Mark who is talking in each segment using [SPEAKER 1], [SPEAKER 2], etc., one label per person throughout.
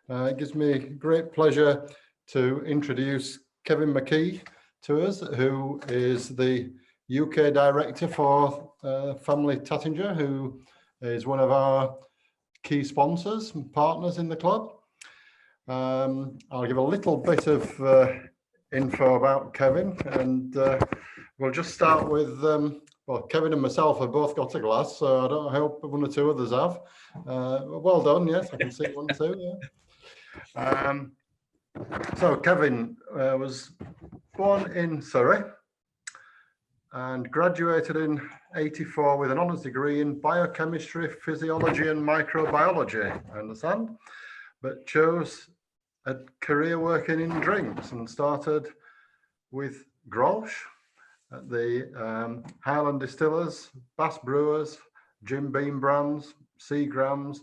[SPEAKER 1] It gives me great pleasure to introduce Kevin Mckee to us, who is the UK Director for Family Tattensur, who is one of our key sponsors and partners in the club. I'll give a little bit of info about Kevin, and we'll just start with, well, Kevin and myself have both got a glass, so I hope one or two others have. Well done, yes, I can see one too, yeah. So Kevin was born in Surrey and graduated in '84 with an honours degree in biochemistry, physiology and microbiology, I understand, but chose a career working in drinks and started with Grolsch at the Highland Distillers, Bass Brewers, Jim Beam Brands, Seagrams,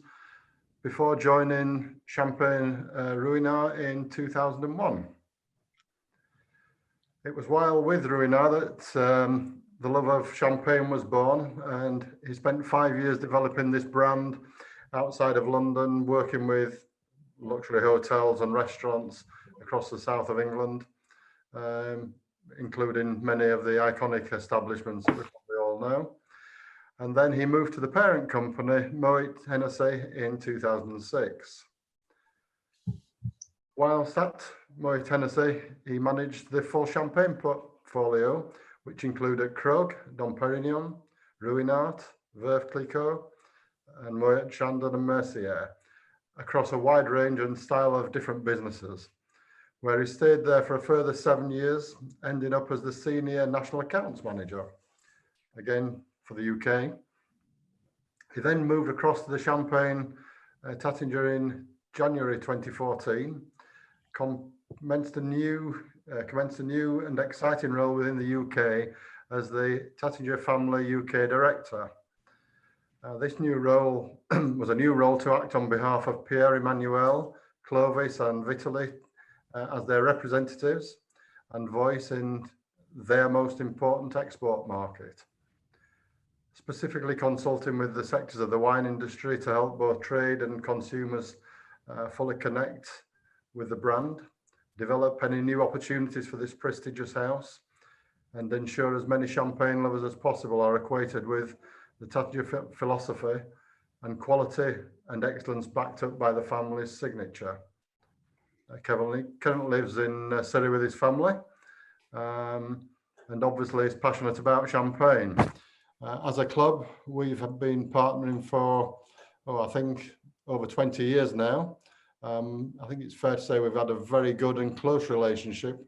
[SPEAKER 1] before joining Champaign Ruinart in 2001. It was while with Ruinart that the love of Champagne was born, and he spent 5 years developing this brand outside of London, working with luxury hotels and restaurants across the south of England, including many of the iconic establishments that we probably all know. And then he moved to the parent company, Moet Hennessy, in 2006. Whilst at Moet Hennessy, he managed the full Champagne portfolio, which included Krug, Dom Perignon, Ruinart, Veuve Clicquot, and Moet Chandon and Mercier, across a wide range and style of different businesses, where he stayed there for a further 7 years, ending up as the Senior National Accounts Manager, again for the UK. He then moved across to the Champagne Tattensur in January 2014, commenced a new and exciting role within the UK as the Tattensur Family UK Director. This new role was a new role to act on behalf of Pierre-Emmanuel, Clovis and Vitaly as their representatives and voice in their most important export market. Specifically consulting with the sectors of the wine industry to help both trade and consumers fully connect with the brand, develop any new opportunities for this prestigious house, and ensure as many champagne lovers as possible are acquainted with the Tattensur philosophy and quality and excellence backed up by the family's signature. Kevin currently lives in Surrey with his family, and obviously is passionate about champagne. As a club, we've been partnering for, I think, over 20 years now. I think it's fair to say we've had a very good and close relationship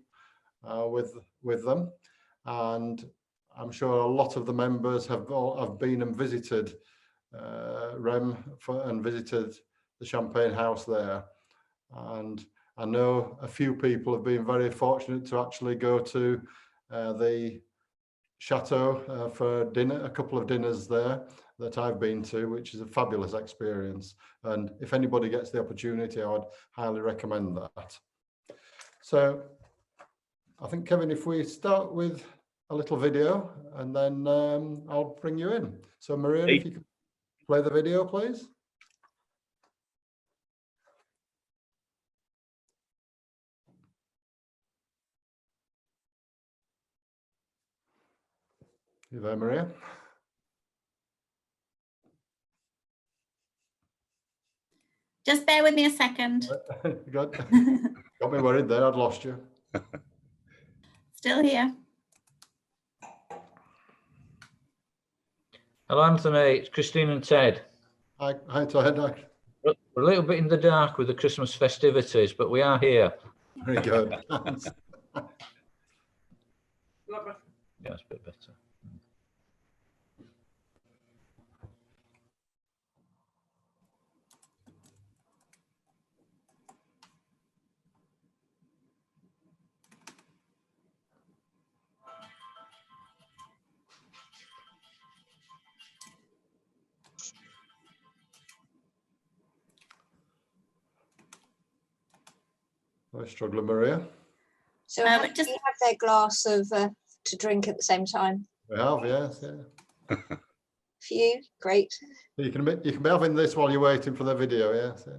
[SPEAKER 1] with them, and I'm sure a lot of the members have been and visited Rem and visited the Champagne house there. And I know a few people have been very fortunate to actually go to the chateau for dinner, a couple of dinners there that I've been to, which is a fabulous experience. And if anybody gets the opportunity, I would highly recommend that. So I think, Kevin, if we start with a little video, and then I'll bring you in. So Maria, if you could play the video, please. You there, Maria?
[SPEAKER 2] Just bear with me a second.
[SPEAKER 1] Good. Got me worried there, I'd lost you.
[SPEAKER 2] Still here.
[SPEAKER 3] Hello, Anthony. It's Christine and Ted.
[SPEAKER 1] Hi, Ted.
[SPEAKER 3] We're a little bit in the dark with the Christmas festivities, but we are here.
[SPEAKER 1] Very good.
[SPEAKER 3] Yeah, it's a bit better.
[SPEAKER 1] I struggle, Maria.
[SPEAKER 4] So just you have their glass of to drink at the same time.
[SPEAKER 1] We have, yes, yeah.
[SPEAKER 4] For you, great.
[SPEAKER 1] You can be having this while you're waiting for the video, yes. Yeah.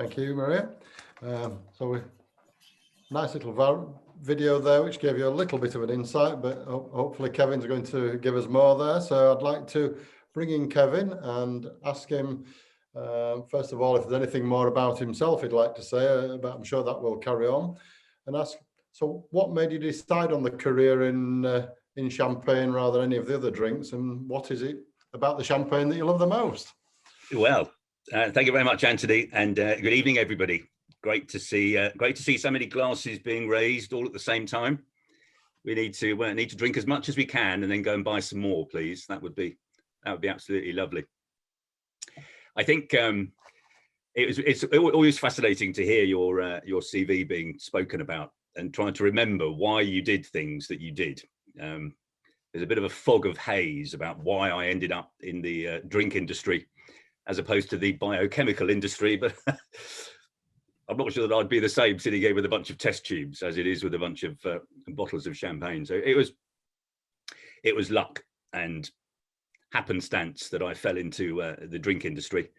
[SPEAKER 1] Thank you, Maria. Nice little video there, which gave you a little bit of an insight, but hopefully Kevin's going to give us more there. So I'd like to bring in Kevin and ask him, first of all, if there's anything more about himself he'd like to say, but I'm sure that will carry on. And ask, so what made you decide on the career in Champagne rather than any of the other drinks, and what is it about the Champagne that you love the most?
[SPEAKER 5] Well, thank you very much, Anthony, and good evening, everybody. Great to see so many glasses being raised all at the same time. We need to drink as much as we can, and then go and buy some more, please. That would be absolutely lovely. I think it's always fascinating to hear your CV being spoken about and trying to remember why you did things that you did. There's a bit of a fog of haze about why I ended up in the drink industry as opposed to the biochemical industry, but I'm not sure that I'd be the same sitting here with a bunch of test tubes as it is with a bunch of bottles of champagne. So it was luck and happenstance that I fell into the drink industry.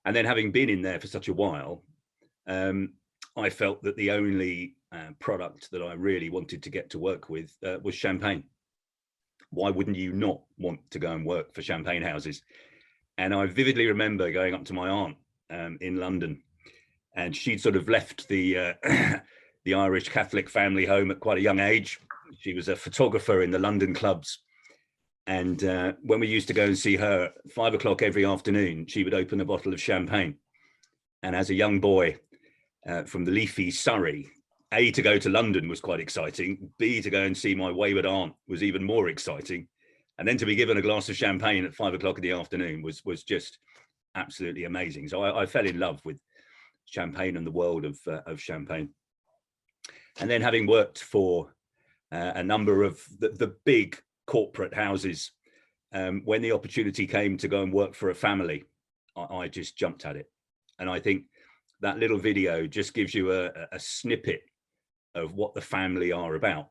[SPEAKER 5] And then, having been in there for such a while, I felt that the only product that I really wanted to get to work with was champagne. Why wouldn't you not want to go and work for champagne houses? And I vividly remember going up to my aunt in London, and she'd sort of left the the Irish Catholic family home at quite a young age. She was a photographer in the London clubs. And when we used to go and see her at 5 o'clock every afternoon, she would open a bottle of champagne. And as a young boy from the leafy Surrey, A, to go to London was quite exciting. B, to go and see my wayward aunt was even more exciting. And then to be given a glass of champagne at 5 o'clock in the afternoon was just absolutely amazing. So I fell in love with champagne and the world of champagne. And then, having worked for a number of the big corporate houses, when the opportunity came to go and work for a family, I just jumped at it. And I think that little video just gives you a snippet of what the family are about,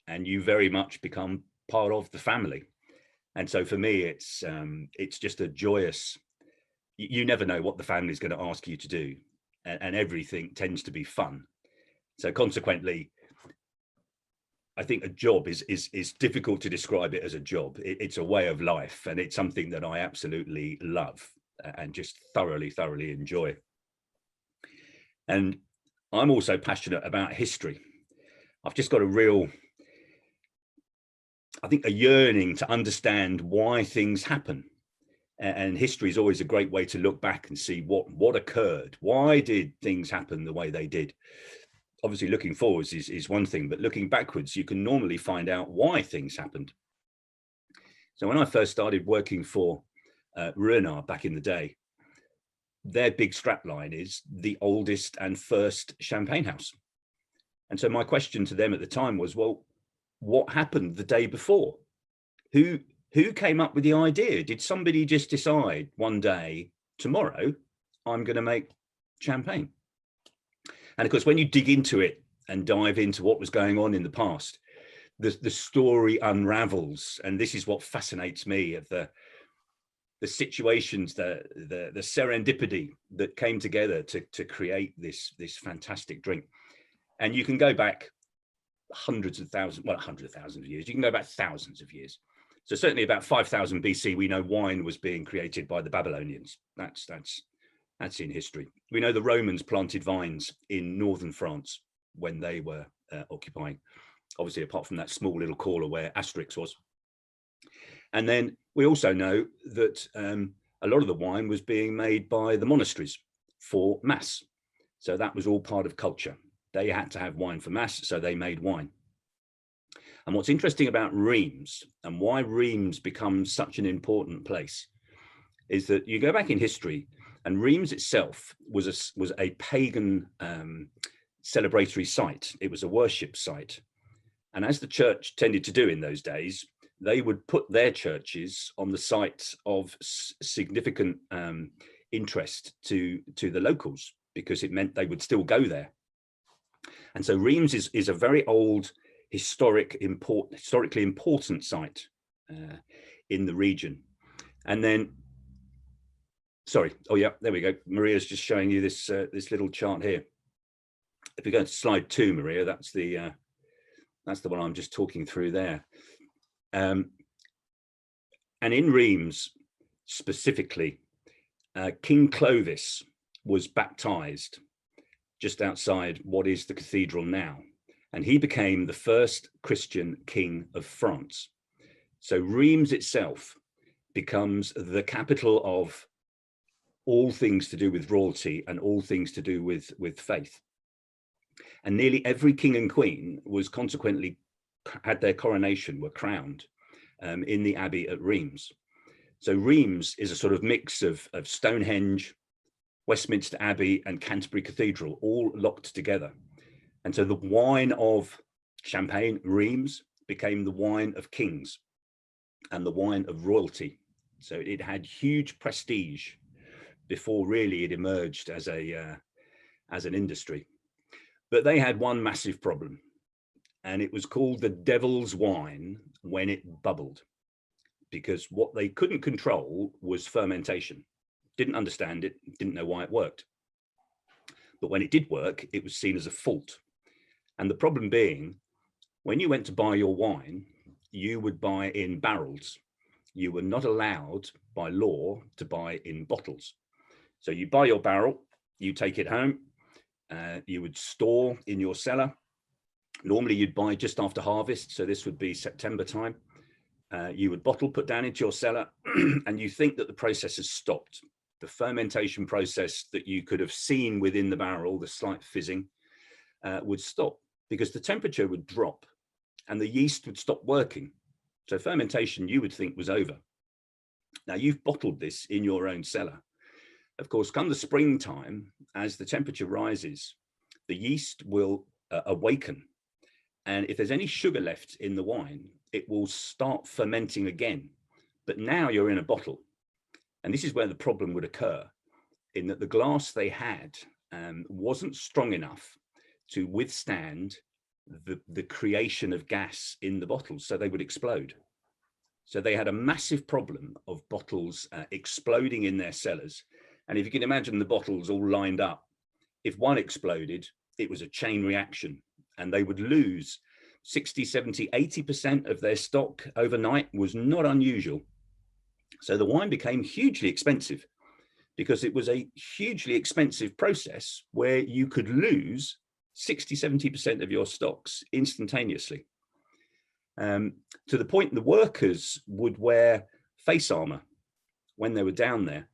[SPEAKER 5] and you very much become part of the family. And so for me, it's just a joyous, you never know what the family is going to ask you to do, and everything tends to be fun. So consequently, I think a job is difficult to describe it as a job. It's a way of life, and it's something that I absolutely love and just thoroughly enjoy. And I'm also passionate about history. I've just got a real, I think, a yearning to understand why things happen. And history is always a great way to look back and see what occurred. Why did things happen the way they did? Obviously, looking forwards is one thing, but looking backwards, you can normally find out why things happened. So when I first started working for Ruinart back in the day, their big strapline is the oldest and first champagne house. And so my question to them at the time was, well, what happened the day before? Who came up with the idea? Did somebody just decide one day, tomorrow, I'm going to make champagne? And of course, when you dig into it and dive into what was going on in the past, the story unravels. And this is what fascinates me, of the situations, the serendipity that came together to create this fantastic drink. And you can go back hundreds of thousands of years. You can go back thousands of years. So certainly about 5000 BC, we know wine was being created by the Babylonians. That's in history. We know the Romans planted vines in northern France when they were occupying, obviously apart from that small little corner where Asterix was. And then we also know that a lot of the wine was being made by the monasteries for mass. So that was all part of culture. They had to have wine for mass, so they made wine. And what's interesting about Reims, and why Reims becomes such an important place, is that you go back in history, and Reims itself was a pagan celebratory site. It was a worship site. And as the church tended to do in those days, they would put their churches on the site of significant interest to the locals, because it meant they would still go there. And so Reims is a very old, historically important site in the region. And then sorry. Oh yeah, there we go. Maria's just showing you this this little chart here. If we go to slide 2, Maria, that's the one I'm just talking through there. And in Reims specifically, King Clovis was baptized just outside what is the cathedral now, and he became the first Christian king of France. So Reims itself becomes the capital of all things to do with royalty and all things to do with faith. And nearly every king and queen was consequently had their coronation, were crowned in the abbey at Reims. So Reims is a sort of mix of Stonehenge, Westminster Abbey and Canterbury Cathedral, all locked together. And so the wine of Champagne, Reims, became the wine of kings and the wine of royalty. So it had huge prestige before really it emerged as an industry. But they had one massive problem, and it was called the devil's wine when it bubbled, because what they couldn't control was fermentation. Didn't understand it, didn't know why it worked. But when it did work, it was seen as a fault. And the problem being, when you went to buy your wine, you would buy in barrels. You were not allowed by law to buy in bottles. So you buy your barrel, you take it home, you would store in your cellar. Normally you'd buy just after harvest, so this would be September time. You would bottle, put down into your cellar, and you think that the process has stopped. The fermentation process that you could have seen within the barrel, the slight fizzing, would stop because the temperature would drop and the yeast would stop working. So fermentation you would think was over. Now you've bottled this in your own cellar. Of course, come the springtime, as the temperature rises, the yeast will awaken. And if there's any sugar left in the wine, it will start fermenting again. But now you're in a bottle. And this is where the problem would occur, in that the glass they had wasn't strong enough to withstand the creation of gas in the bottles, so they would explode. So they had a massive problem of bottles exploding in their cellars. And if you can imagine the bottles all lined up, if one exploded, it was a chain reaction, and they would lose 60, 70, 80% of their stock overnight. Was not unusual. So the wine became hugely expensive because it was a hugely expensive process where you could lose 60, 70% of your stocks instantaneously. To the point the workers would wear face armor when they were down there,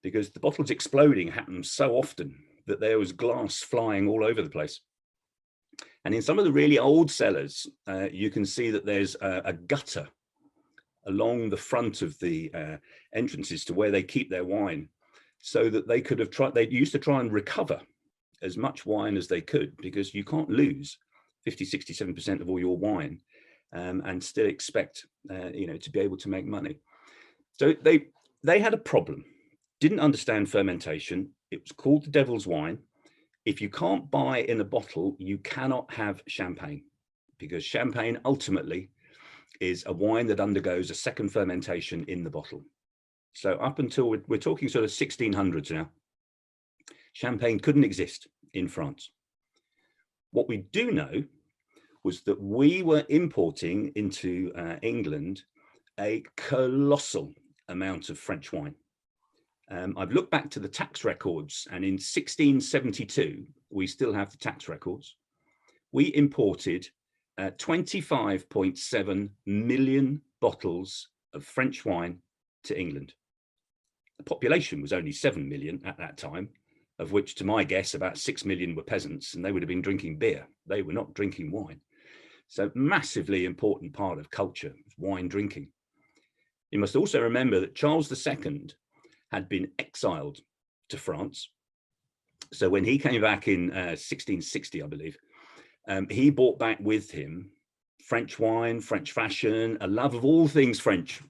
[SPEAKER 5] because the bottles exploding happened so often that there was glass flying all over the place. And in some of the really old cellars, you can see that there's a gutter along the front of the entrances to where they keep their wine, so that they could have tried, they used to try and recover as much wine as they could, because you can't lose 50, 60, 70% of all your wine and still expect, to be able to make money. So they had a problem, didn't understand fermentation. It was called the devil's wine. If you can't buy in a bottle, you cannot have champagne, because champagne ultimately is a wine that undergoes a second fermentation in the bottle. So up until we're talking sort of 1600s now, champagne couldn't exist in France. What we do know was that we were importing into England a colossal amount of French wine. I've looked back to the tax records, and in 1672, we still have the tax records. We imported 25.7 million bottles of French wine to England. The population was only 7 million at that time, of which, to my guess, about 6 million were peasants, and they would have been drinking beer. They were not drinking wine. So massively important part of culture, wine drinking. You must also remember that Charles II had been exiled to France. So when he came back in 1660, I believe, he brought back with him French wine, French fashion, a love of all things French,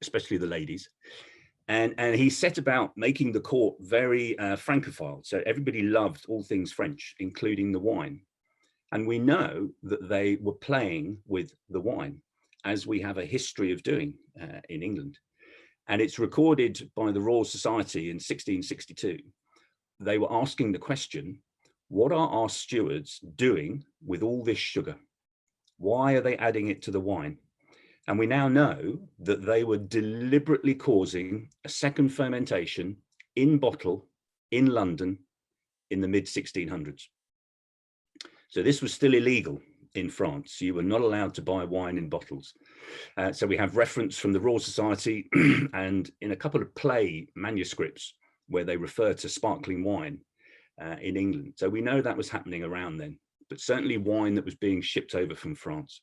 [SPEAKER 5] especially the ladies. And he set about making the court very Francophile. So everybody loved all things French, including the wine. And we know that they were playing with the wine, as we have a history of doing in England. And it's recorded by the Royal Society in 1662. They were asking the question, what are our stewards doing with all this sugar? Why are they adding it to the wine? And we now know that they were deliberately causing a second fermentation in bottle in London in the mid 1600s. So this was still illegal in France. You were not allowed to buy wine in bottles. So we have reference from the Royal Society and in a couple of play manuscripts where they refer to sparkling wine in England. So we know that was happening around then, but certainly wine that was being shipped over from France.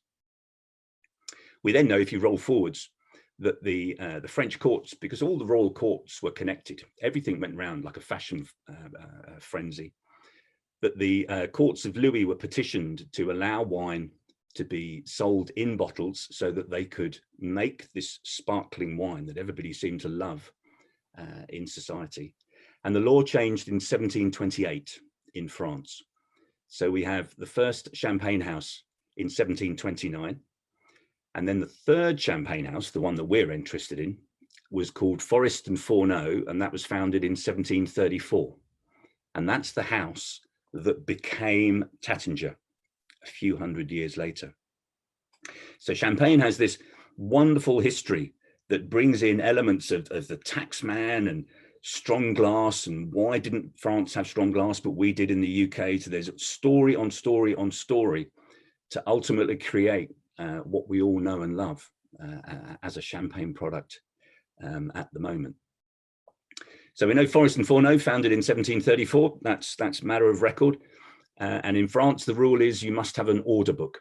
[SPEAKER 5] We then know, if you roll forwards, that the French courts, because all the royal courts were connected, everything went round like a fashion frenzy, that the courts of Louis were petitioned to allow wine to be sold in bottles so that they could make this sparkling wine that everybody seemed to love in society. And the law changed in 1728 in France. So we have the first Champagne house in 1729. And then the third Champagne house, the one that we're interested in, was called Forest and Fourneau, and that was founded in 1734. And that's the house that became Taittinger a few hundred years later. So Champagne has this wonderful history that brings in elements of the taxman and strong glass, and why didn't France have strong glass, but we did in the UK. So there's story on story on story to ultimately create what we all know and love as a Champagne product at the moment. So we know Forest and Fourneau, founded in 1734. That's matter of record. And in France, the rule is you must have an order book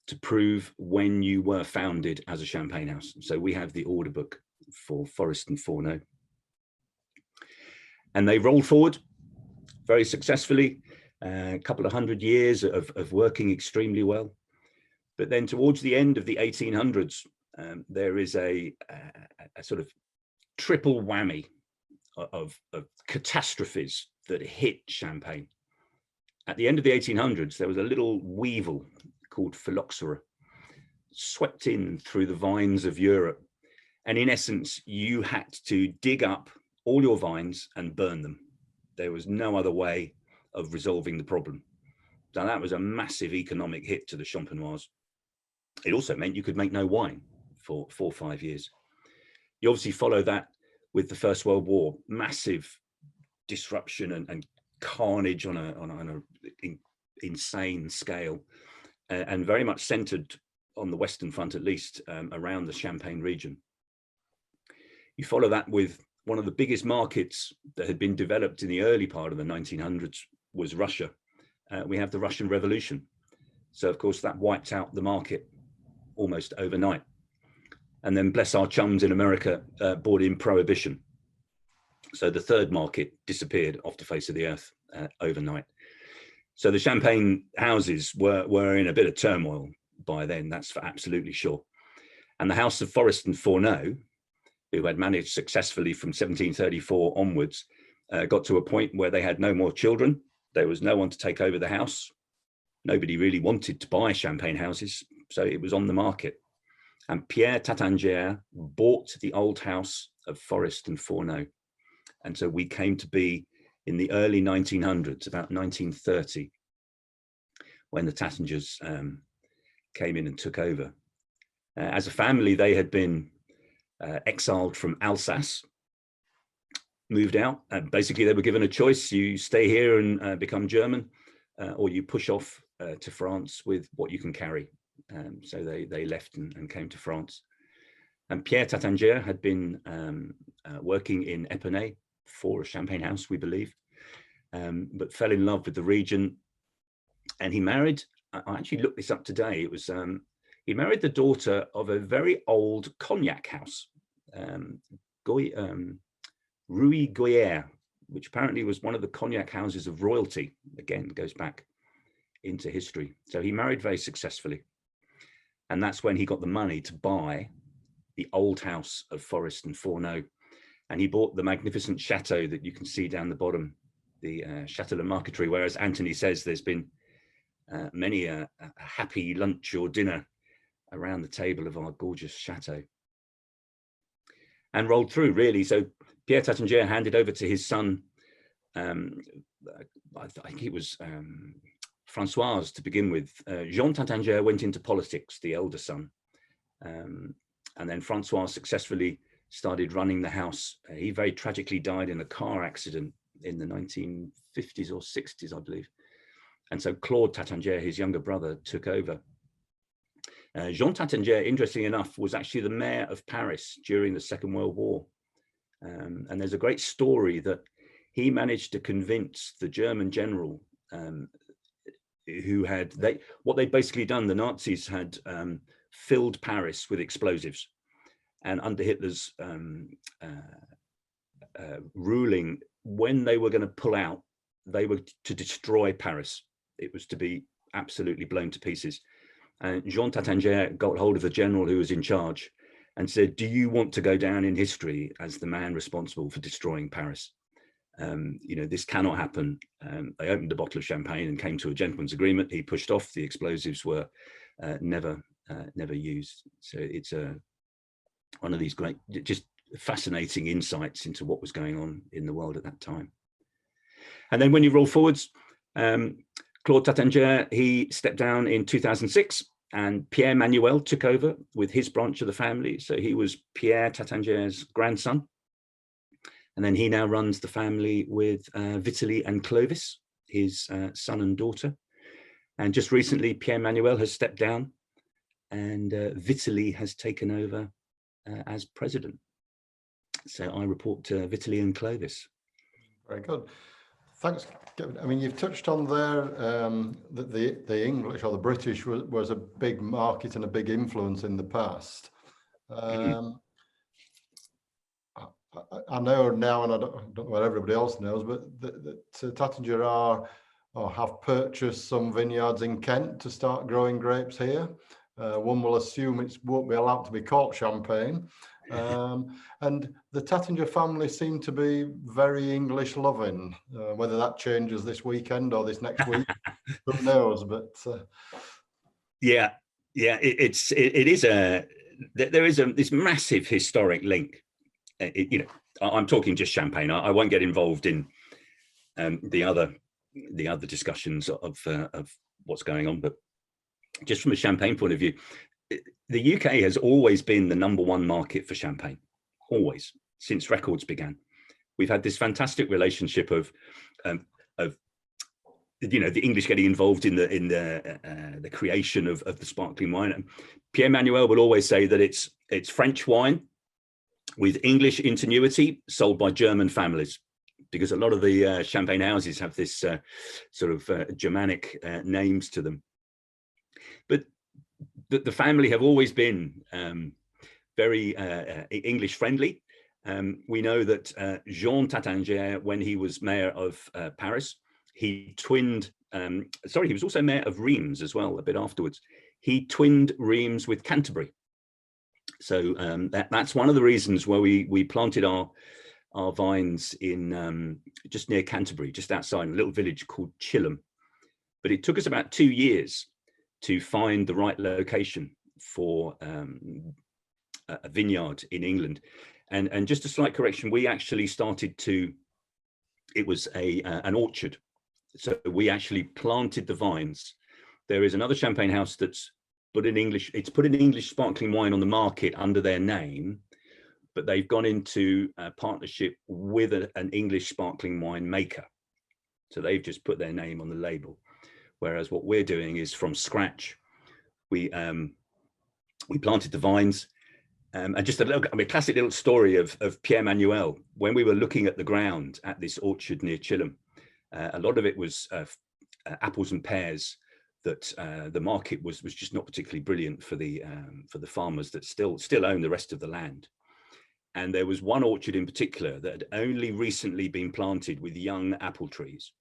[SPEAKER 5] to prove when you were founded as a Champagne house. So we have the order book for Forest and Fourneau. And they rolled forward very successfully, a couple of hundred years of working extremely well. But then towards the end of the 1800s, there is a sort of triple whammy of catastrophes that hit Champagne. At the end of the 1800s, there was a little weevil called phylloxera swept in through the vines of Europe. And in essence, you had to dig up all your vines and burn them. There was no other way of resolving the problem. So that was a massive economic hit to the Champenoise. It also meant you could make no wine for 4 or 5 years. You obviously follow that with the First World War, massive disruption and carnage on an insane scale, and very much centered on the Western Front, at least around the Champagne region. You follow that with one of the biggest markets that had been developed in the early part of the 1900s was Russia. We have the Russian Revolution. So of course that wiped out the market almost overnight. And then bless our chums in America, brought in prohibition. So the third market disappeared off the face of the earth overnight. So the Champagne houses were in a bit of turmoil by then, that's for absolutely sure. And the House of Forest and Fourneau, who had managed successfully from 1734 onwards, got to a point where they had no more children. There was no one to take over the house. Nobody really wanted to buy Champagne houses, so it was on the market. And Pierre Taittinger bought the old house of Forest and Fourneau. And so we came to be in the early 1900s, about 1930, when the Tattingers came in and took over. As a family, they had been exiled from Alsace, moved out. Basically, they were given a choice. You stay here and become German, or you push off to France with what you can carry. So they left and came to France. And Pierre Taittinger had been working in Epernay for a Champagne house, we believe, but fell in love with the region. And he married, I actually looked this up today, it was, he married the daughter of a very old cognac house, Rue Goyer, which apparently was one of the cognac houses of royalty. Again, goes back into history. So he married very successfully. And that's when he got the money to buy the old house of Forest and Fourneau. And he bought the magnificent chateau that you can see down the bottom, the Chateau de Marqueterie, where, as Anthony says, there's been many a happy lunch or dinner around the table of our gorgeous chateau. and rolled through, really. So Pierre Taittinger handed over to his son, I think it was Francois to begin with. Jean Taittinger went into politics, the elder son. And then Francois successfully started running the house. He very tragically died in a car accident in the 1950s or 60s, I believe. And so Claude Taittinger, his younger brother, took over. Jean Taittinger, interestingly enough, was actually the mayor of Paris during the Second World War. And there's a great story that he managed to convince the German general who had, what they'd basically done, the Nazis had filled Paris with explosives. And under Hitler's ruling, when they were going to pull out, they were to destroy Paris. It was to be absolutely blown to pieces. And Jean Taittinger got hold of the general who was in charge and said, do you want to go down in history as the man responsible for destroying Paris? You know, this cannot happen. They opened a bottle of champagne and came to a gentleman's agreement. He pushed off. The explosives were never used. So it's one of these great, just fascinating insights into what was going on in the world at that time. And then when you roll forwards, Claude Taittinger, he stepped down in 2006, and Pierre Manuel took over with his branch of the family. So he was Pierre Taittinger's grandson. And then he now runs the family with Vitaly and Clovis, his son and daughter. And just recently, Pierre Manuel has stepped down and Vitaly has taken over as president. So I report to Vitaly and Clovis.
[SPEAKER 1] Very good. Thanks. I mean, you've touched on there that the English or the British was a big market and a big influence in the past. I know now, and I don't know what everybody else knows, but that Taittinger are or have purchased some vineyards in Kent to start growing grapes here. One will assume it won't be allowed to be called Champagne. And the Taittinger family seem to be very English loving. Whether that changes this weekend or this next week, who knows? But
[SPEAKER 5] yeah, there is this massive historic link. You know, I'm talking just Champagne. I won't get involved in the other discussions of what's going on, but just from a Champagne point of view, the UK has always been the #1 market for Champagne, always, since records began. We've had this fantastic relationship of you know, the English getting involved in the creation of the sparkling wine. And Pierre Manuel will always say that it's French wine with English ingenuity sold by German families, because a lot of the Champagne houses have this sort of Germanic names to them. But the family have always been very English friendly. We know that Jean Taittinger, when he was mayor of Paris, he twinned, he was also mayor of Reims as well, a bit afterwards. He twinned Reims with Canterbury. So that's one of the reasons why we planted our vines in just near Canterbury, just outside a little village called Chilham. But it took us about 2 years to find the right location for a vineyard in England. And just a slight correction, we actually started to, it was an orchard. So we actually planted the vines. There is another Champagne house that's put in English, it's put an English sparkling wine on the market under their name, but they've gone into a partnership with an English sparkling wine maker. So they've just put their name on the label. Whereas what we're doing is from scratch. We planted the vines, and just a classic little story of Pierre Manuel. When we were looking at the ground at this orchard near Chilham, a lot of it was apples and pears that the market was just not particularly brilliant for the farmers that still own the rest of the land. And there was one orchard in particular that had only recently been planted with young apple trees.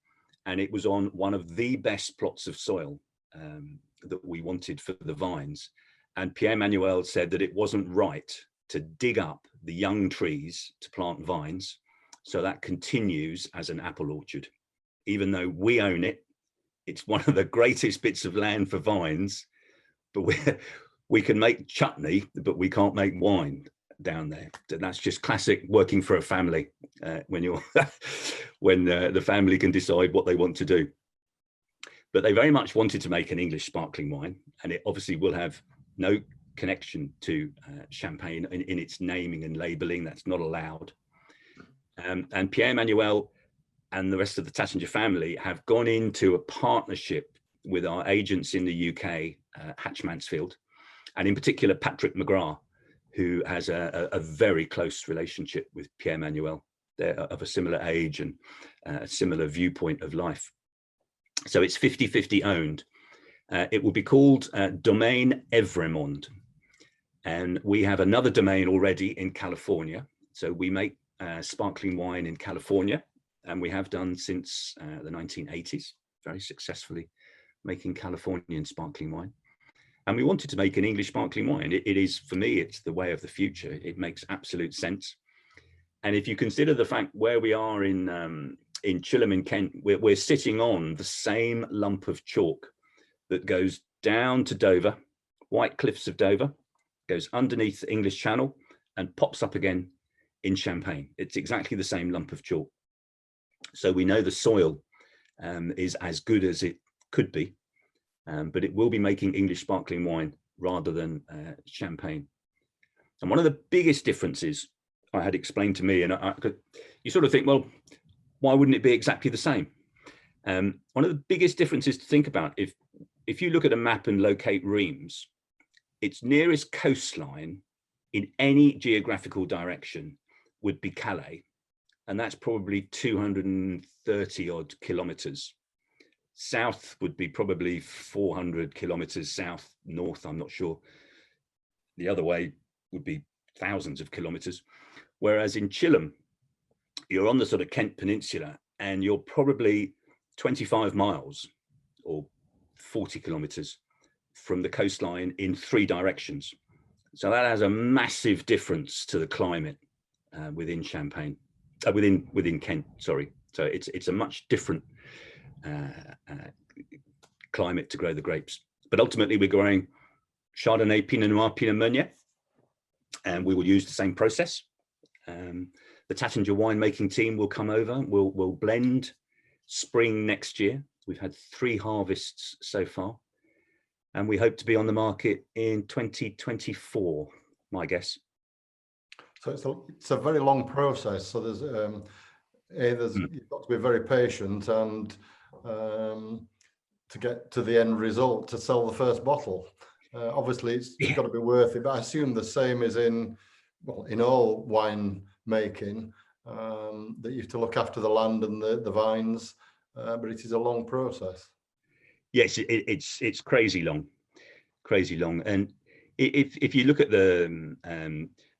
[SPEAKER 5] And it was on one of the best plots of soil that we wanted for the vines. And Pierre Manuel said that it wasn't right to dig up the young trees to plant vines. So that continues as an apple orchard. Even though we own it, it's one of the greatest bits of land for vines, but we can make chutney, but we can't make wine. down there. That's just classic working for a family, when you're when the family can decide what they want to do. But they very much wanted to make an English sparkling wine, and it obviously will have no connection to Champagne in its naming and labeling. That's not allowed. And Pierre-Emmanuel and the rest of the Taittinger family have gone into a partnership with our agents in the UK, Hatch Mansfield, and in particular Patrick McGrath, who has a very close relationship with Pierre-Emmanuel. They're of a similar age and a similar viewpoint of life. So it's 50-50 owned. It will be called Domaine Evremond. And we have another domain already in California. So we make sparkling wine in California, and we have done since the 1980s, very successfully making Californian sparkling wine. And we wanted to make an English sparkling wine. It is, for me, it's the way of the future. It makes absolute sense. And if you consider the fact where we are in Chilham in Kent, we're sitting on the same lump of chalk that goes down to Dover, White Cliffs of Dover, goes underneath the English Channel and pops up again in Champaign. It's exactly the same lump of chalk. So we know the soil is as good as it could be, but it will be making English sparkling wine rather than Champagne. And one of the biggest differences I had explained to me, and you sort of think, well, why wouldn't it be exactly the same? One of the biggest differences to think about, if you look at a map and locate Reims, its nearest coastline in any geographical direction would be Calais, and that's probably 230 odd kilometers. South would be probably 400 kilometers south, north, I'm not sure. The other way would be thousands of kilometers. Whereas in Chilham, you're on the sort of Kent Peninsula, and you're probably 25 miles or 40 kilometers from the coastline in 3 directions. So that has a massive difference to the climate within Champagne, within Kent, sorry. So it's a much different climate to grow the grapes. But ultimately we're growing Chardonnay, Pinot Noir, Pinot Meunier, and we will use the same process. The Taittinger winemaking team will come over, we'll blend spring next year. We've had 3 harvests so far, and we hope to be on the market in 2024, my guess.
[SPEAKER 1] So it's a very long process. So there's you've got to be very patient and to get to the end result, to sell the first bottle. Obviously, it's got to be worth it. But I assume the same is in all wine making, that you have to look after the land and the vines, but it is a long process.
[SPEAKER 5] Yes, it's crazy long, and if you look at the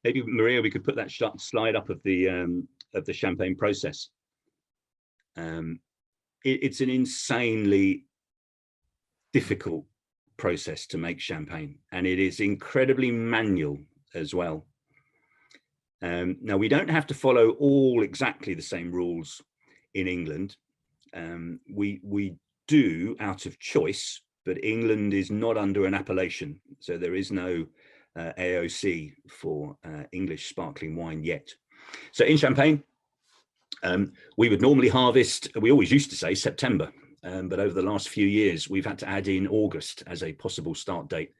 [SPEAKER 5] maybe Maria, we could put that slide up of the Champagne process. It's an insanely difficult process to make Champagne, and it is incredibly manual as well. Now, we don't have to follow all exactly the same rules in England. We do out of choice, but England is not under an appellation, so there is no AOC for English sparkling wine yet. So in Champagne, we would normally harvest, we always used to say September, but over the last few years, we've had to add in August as a possible start date.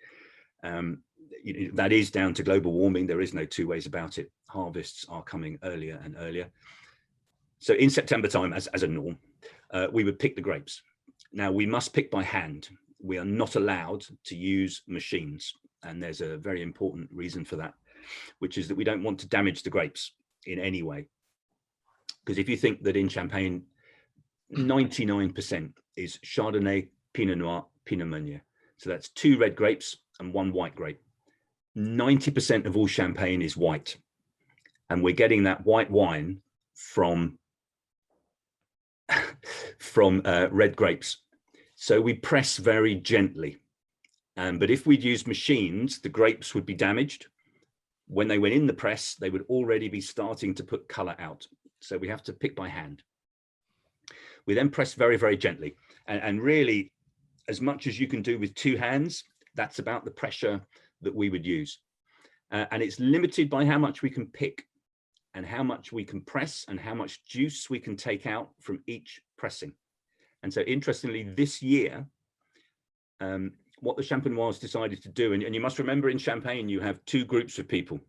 [SPEAKER 5] That is down to global warming. There is no 2 ways about it. Harvests are coming earlier and earlier. So in September time, as a norm, we would pick the grapes. Now, we must pick by hand. We are not allowed to use machines. And there's a very important reason for that, which is that we don't want to damage the grapes in any way. Because if you think that in Champagne, 99% is Chardonnay, Pinot Noir, Pinot Meunier. So that's 2 red grapes and 1 white grape. 90% of all Champagne is white. And we're getting that white wine from red grapes. So we press very gently. But if we'd used machines, the grapes would be damaged. When they went in the press, they would already be starting to put color out. So we have to pick by hand. We then press very, very gently. And really, as much as you can do with 2 hands, that's about the pressure that we would use. and it's limited by how much we can pick and how much we can press and how much juice we can take out from each pressing. And so interestingly, this year, what the Champenoise decided to do, and you must remember in Champagne, you have two groups of people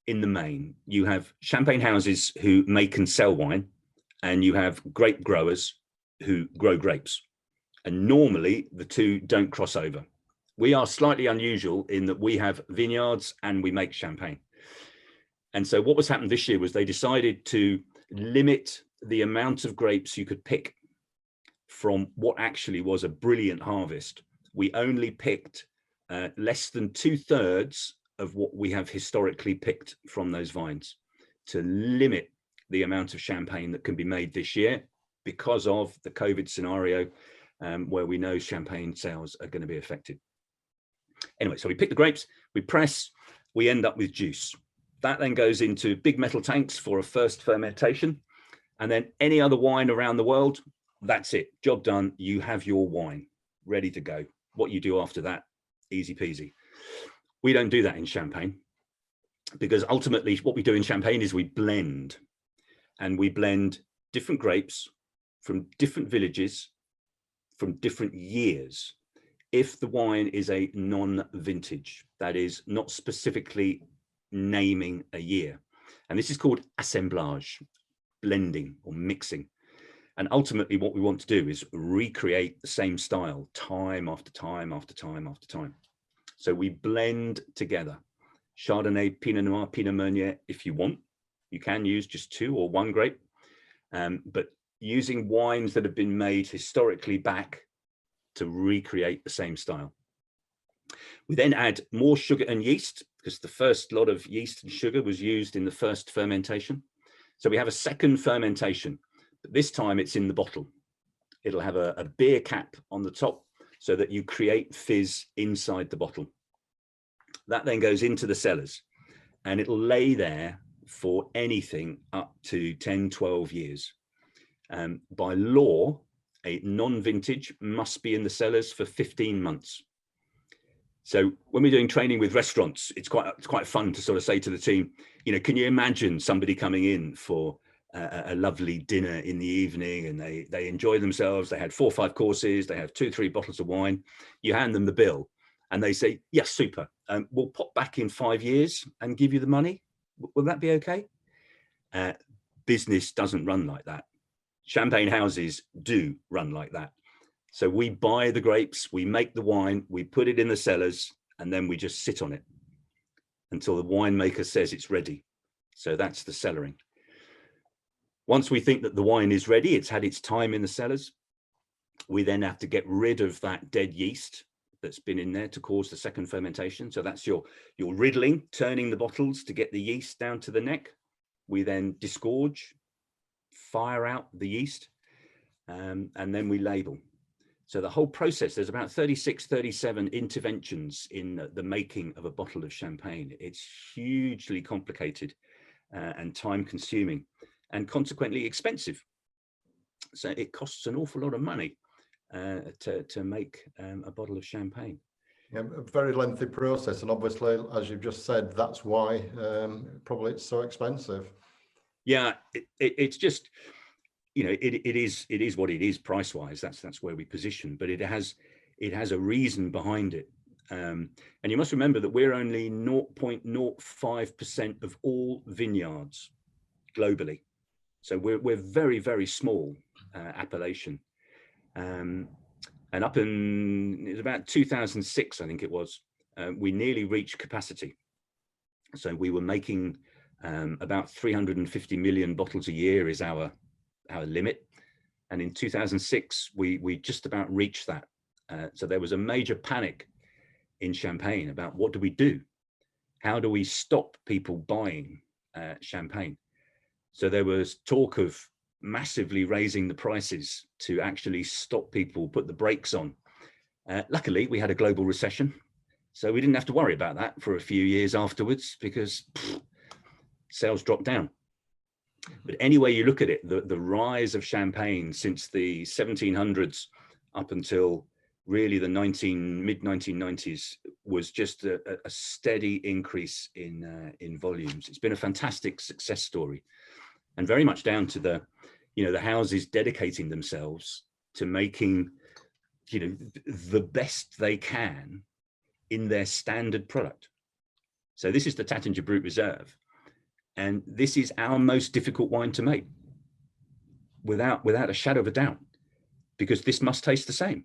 [SPEAKER 5] in the main. You have champagne houses who make and sell wine, and you have grape growers who grow grapes. And normally the two don't cross over. We are slightly unusual in that we have vineyards and we make champagne. And so what was happened this year was they decided to limit the amount of grapes you could pick from what actually was a brilliant harvest. We only picked less than 2/3 of what we have historically picked from those vines to limit the amount of champagne that can be made this year because of the COVID scenario where we know champagne sales are going to be affected. Anyway, so we pick the grapes, we press, we end up with juice. That then goes into big metal tanks for a first fermentation. And then any other wine around the world, that's it, job done. You have your wine ready to go. What you do after that, easy peasy. We don't do that in Champagne because ultimately what we do in Champagne is we blend, and we blend different grapes from different villages, from different years. If the wine is a non-vintage, that is not specifically naming a year. And this is called assemblage, blending or mixing. And ultimately what we want to do is recreate the same style time after time after time after time. So we blend together Chardonnay, Pinot Noir, Pinot Meunier. If you want, you can use just 2 or 1 grape, but using wines that have been made historically back to recreate the same style. We then add more sugar and yeast because the first lot of yeast and sugar was used in the first fermentation. So we have a second fermentation, but this time it's in the bottle. It'll have a beer cap on the top so that you create fizz inside the bottle. That then goes into the cellars and it'll lay there for anything up to 10, 12 years. By law, a non-vintage must be in the cellars for 15 months. So when we're doing training with restaurants, it's quite fun to sort of say to the team, you know, can you imagine somebody coming in for a lovely dinner in the evening and they enjoy themselves, they had 4 or 5 courses, they have 2 or 3 bottles of wine, you hand them the bill and they say, yes, super, we'll pop back in 5 years and give you the money. Will that be okay? Business doesn't run like that. Champagne houses do run like that. So we buy the grapes, we make the wine, we put it in the cellars, and then we just sit on it until the winemaker says it's ready. So that's the cellaring. Once we think that the wine is ready, it's had its time in the cellars, we then have to get rid of that dead yeast that's been in there to cause the second fermentation. So that's your riddling, turning the bottles to get the yeast down to the neck. We then disgorge, fire out the yeast, and then we label. So the whole process, there's about 36, 37 interventions in the making of a bottle of champagne. It's hugely complicated and time consuming and consequently expensive. So it costs an awful lot of money to make a bottle of champagne.
[SPEAKER 1] Yeah, a very lengthy process, and obviously, as you've just said, that's why probably it's so expensive.
[SPEAKER 5] Yeah, it's just, you know, it is what it is price wise. That's where we position, but it has a reason behind it. And you must remember that we're only 0.05% of all vineyards globally. So we're very, very small appellation. And up in, it was about 2006, I think it was, we nearly reached capacity. So we were making about 350 million bottles a year is our limit. And in 2006, we just about reached that. So there was a major panic in Champagne about what do we do? How do we stop people buying champagne? So there was talk of massively raising the prices to actually stop people, put the brakes on. Luckily, we had a global recession, so we didn't have to worry about that for a few years afterwards because sales dropped down. But any way you look at it, the rise of champagne since the 1700s up until really the mid 1990s was just a steady increase in volumes. It's been a fantastic success story, and very much down to the houses dedicating themselves to making the best they can in their standard product. So this is the Taittinger Brut Reserve, and this is our most difficult wine to make, without a shadow of a doubt, because this must taste the same.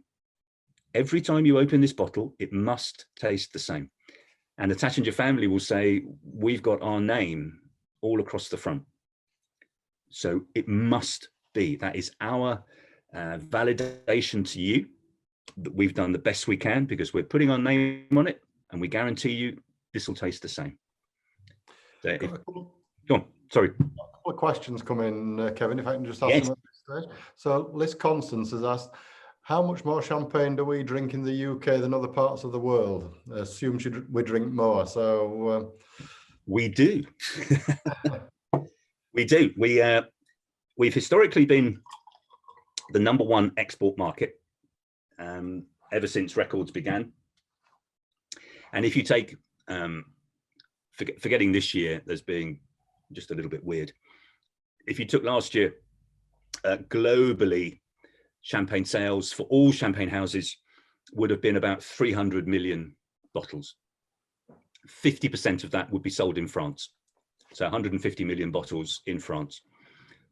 [SPEAKER 5] Every time you open this bottle, it must taste the same. And the Taittinger family will say, we've got our name all across the front. So it must be. That is our validation to you that we've done the best we can, because we're putting our name on it, and we guarantee you this will taste the same. So go on, sorry.
[SPEAKER 1] A couple of questions come in, Kevin, if I can just ask
[SPEAKER 5] Yes.
[SPEAKER 1] them at this stage. So Liz Constance has asked, how much more champagne do we drink in the UK than other parts of the world? Assume we drink more. So
[SPEAKER 5] we do. We do. We've historically been the #1 export market ever since records began. And if you take, forgetting this year as being just a little bit weird, if you took last year, globally, champagne sales for all champagne houses would have been about 300 million bottles. 50% of that would be sold in France. So 150 million bottles in France.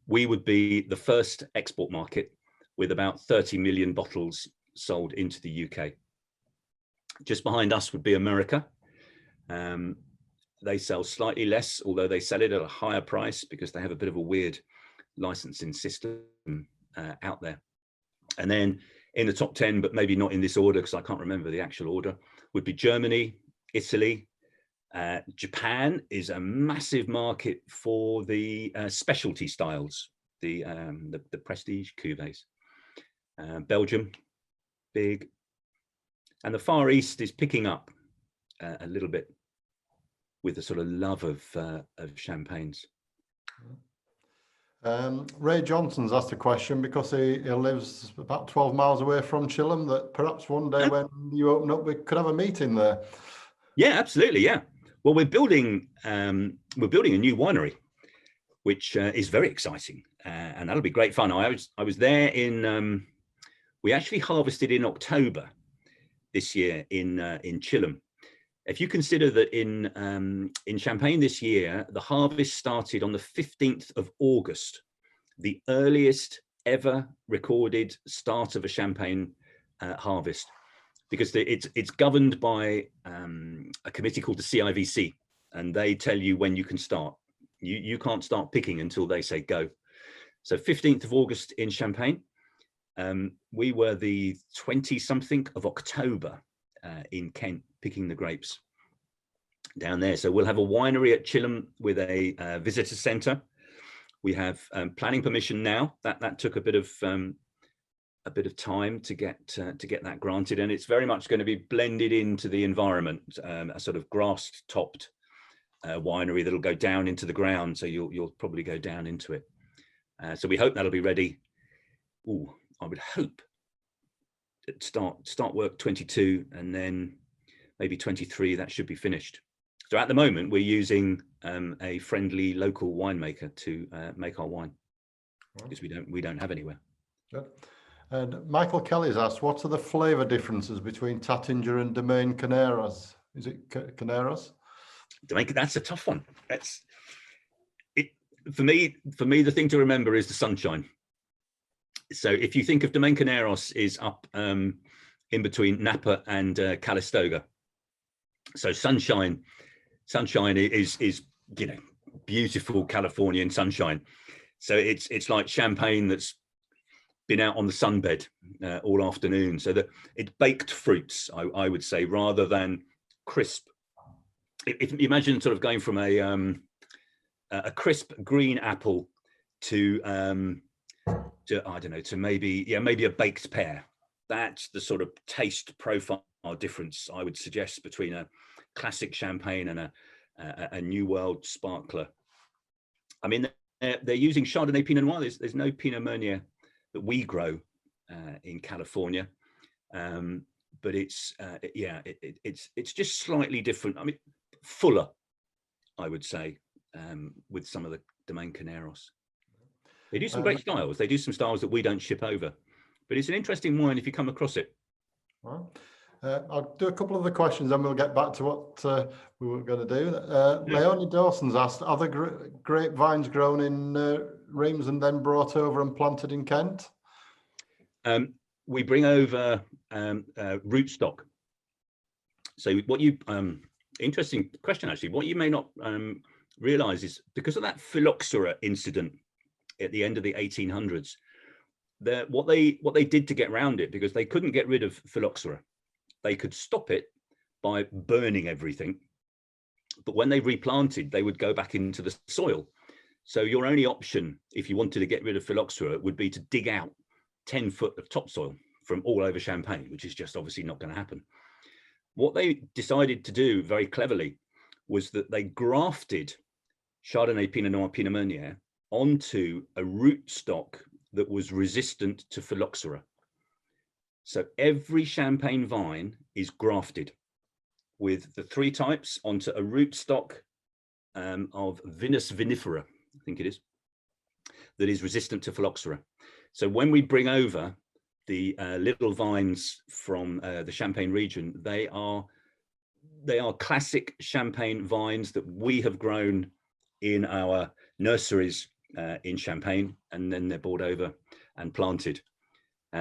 [SPEAKER 5] We would be the first export market with about 30 million bottles sold into the UK. Just behind us would be America. They sell slightly less, although they sell it at a higher price because they have a bit of a weird licensing system out there. And then in the top 10, but maybe not in this order because I can't remember the actual order, would be Germany, Italy. Japan is a massive market for the specialty styles, the prestige cuvées. Belgium, big. And the Far East is picking up a little bit with the sort of love of champagnes.
[SPEAKER 1] Ray Johnson's asked a question because he lives about 12 miles away from Chilham, that perhaps one day when you open up, we could have a meeting there.
[SPEAKER 5] Yeah, absolutely. Yeah. Well, we're building a new winery, which is very exciting, and that'll be great fun. I was there in. We actually harvested in October this year in Chilham. If you consider that in Champaign this year, the harvest started on the 15th of August, the earliest ever recorded start of a Champagne harvest, because it's governed by a committee called the CIVC, and they tell you when you can start. You can't start picking until they say go. So 15th of August in Champaign. We were the 20-something of October in Kent, picking the grapes down there. So we'll have a winery at Chilham with a visitor centre. We have planning permission now. That took a bit of time to get that granted, and it's very much going to be blended into the environment. A sort of grass-topped winery that'll go down into the ground, so you'll probably go down into it. So we hope that'll be ready. Ooh, I would hope that start work 22, and then maybe 23 that should be finished. So at the moment we're using a friendly local winemaker to make our wine, because we don't have anywhere.
[SPEAKER 1] Good. And Michael Kelly's asked, what are the flavour differences between Taittinger and Domaine Canaras? Is it Canaras?
[SPEAKER 5] That's a tough one. That's it for me. The thing to remember is the sunshine. So if you think of Domaine Canaras is up in between Napa and Calistoga. So sunshine is beautiful Californian sunshine. So it's like champagne that's been out on the sunbed all afternoon. So that it's baked fruits, I would say, rather than crisp. If you imagine sort of going from a crisp green apple to I don't know, to maybe a baked pear. That's the sort of taste profile difference I would suggest between a classic champagne and a New World sparkler. I mean, they're using Chardonnay Pinot Noir. There's no Pinot Meunier that we grow in California. But it's it's just slightly different. I mean, fuller, I would say, with some of the domain Canaras. They do some great styles. They do some styles that we don't ship over, but it's an interesting wine if you come across it.
[SPEAKER 1] Well, I'll do a couple of the questions, then we'll get back to what we were going to do. Leonie Dawson's asked, are the grapevines grown in Reims and then brought over and planted in Kent?
[SPEAKER 5] We bring over rootstock. So what you, interesting question actually, what you may not realize is because of that phylloxera incident at the end of the 1800s, what they did to get around it, because they couldn't get rid of phylloxera, they could stop it by burning everything. But when they replanted, they would go back into the soil. So your only option, if you wanted to get rid of phylloxera, would be to dig out 10 foot of topsoil from all over Champagne, which is just obviously not going to happen. What they decided to do very cleverly was that they grafted Chardonnay, Pinot Noir, Pinot Meunier onto a rootstock that was resistant to phylloxera. So every Champagne vine is grafted with the 3 types onto a rootstock of Vinus vinifera, I think it is, that is resistant to phylloxera. So when we bring over the little vines from the Champagne region, they are classic Champagne vines that we have grown in our nurseries in Champagne, and then they're brought over and planted.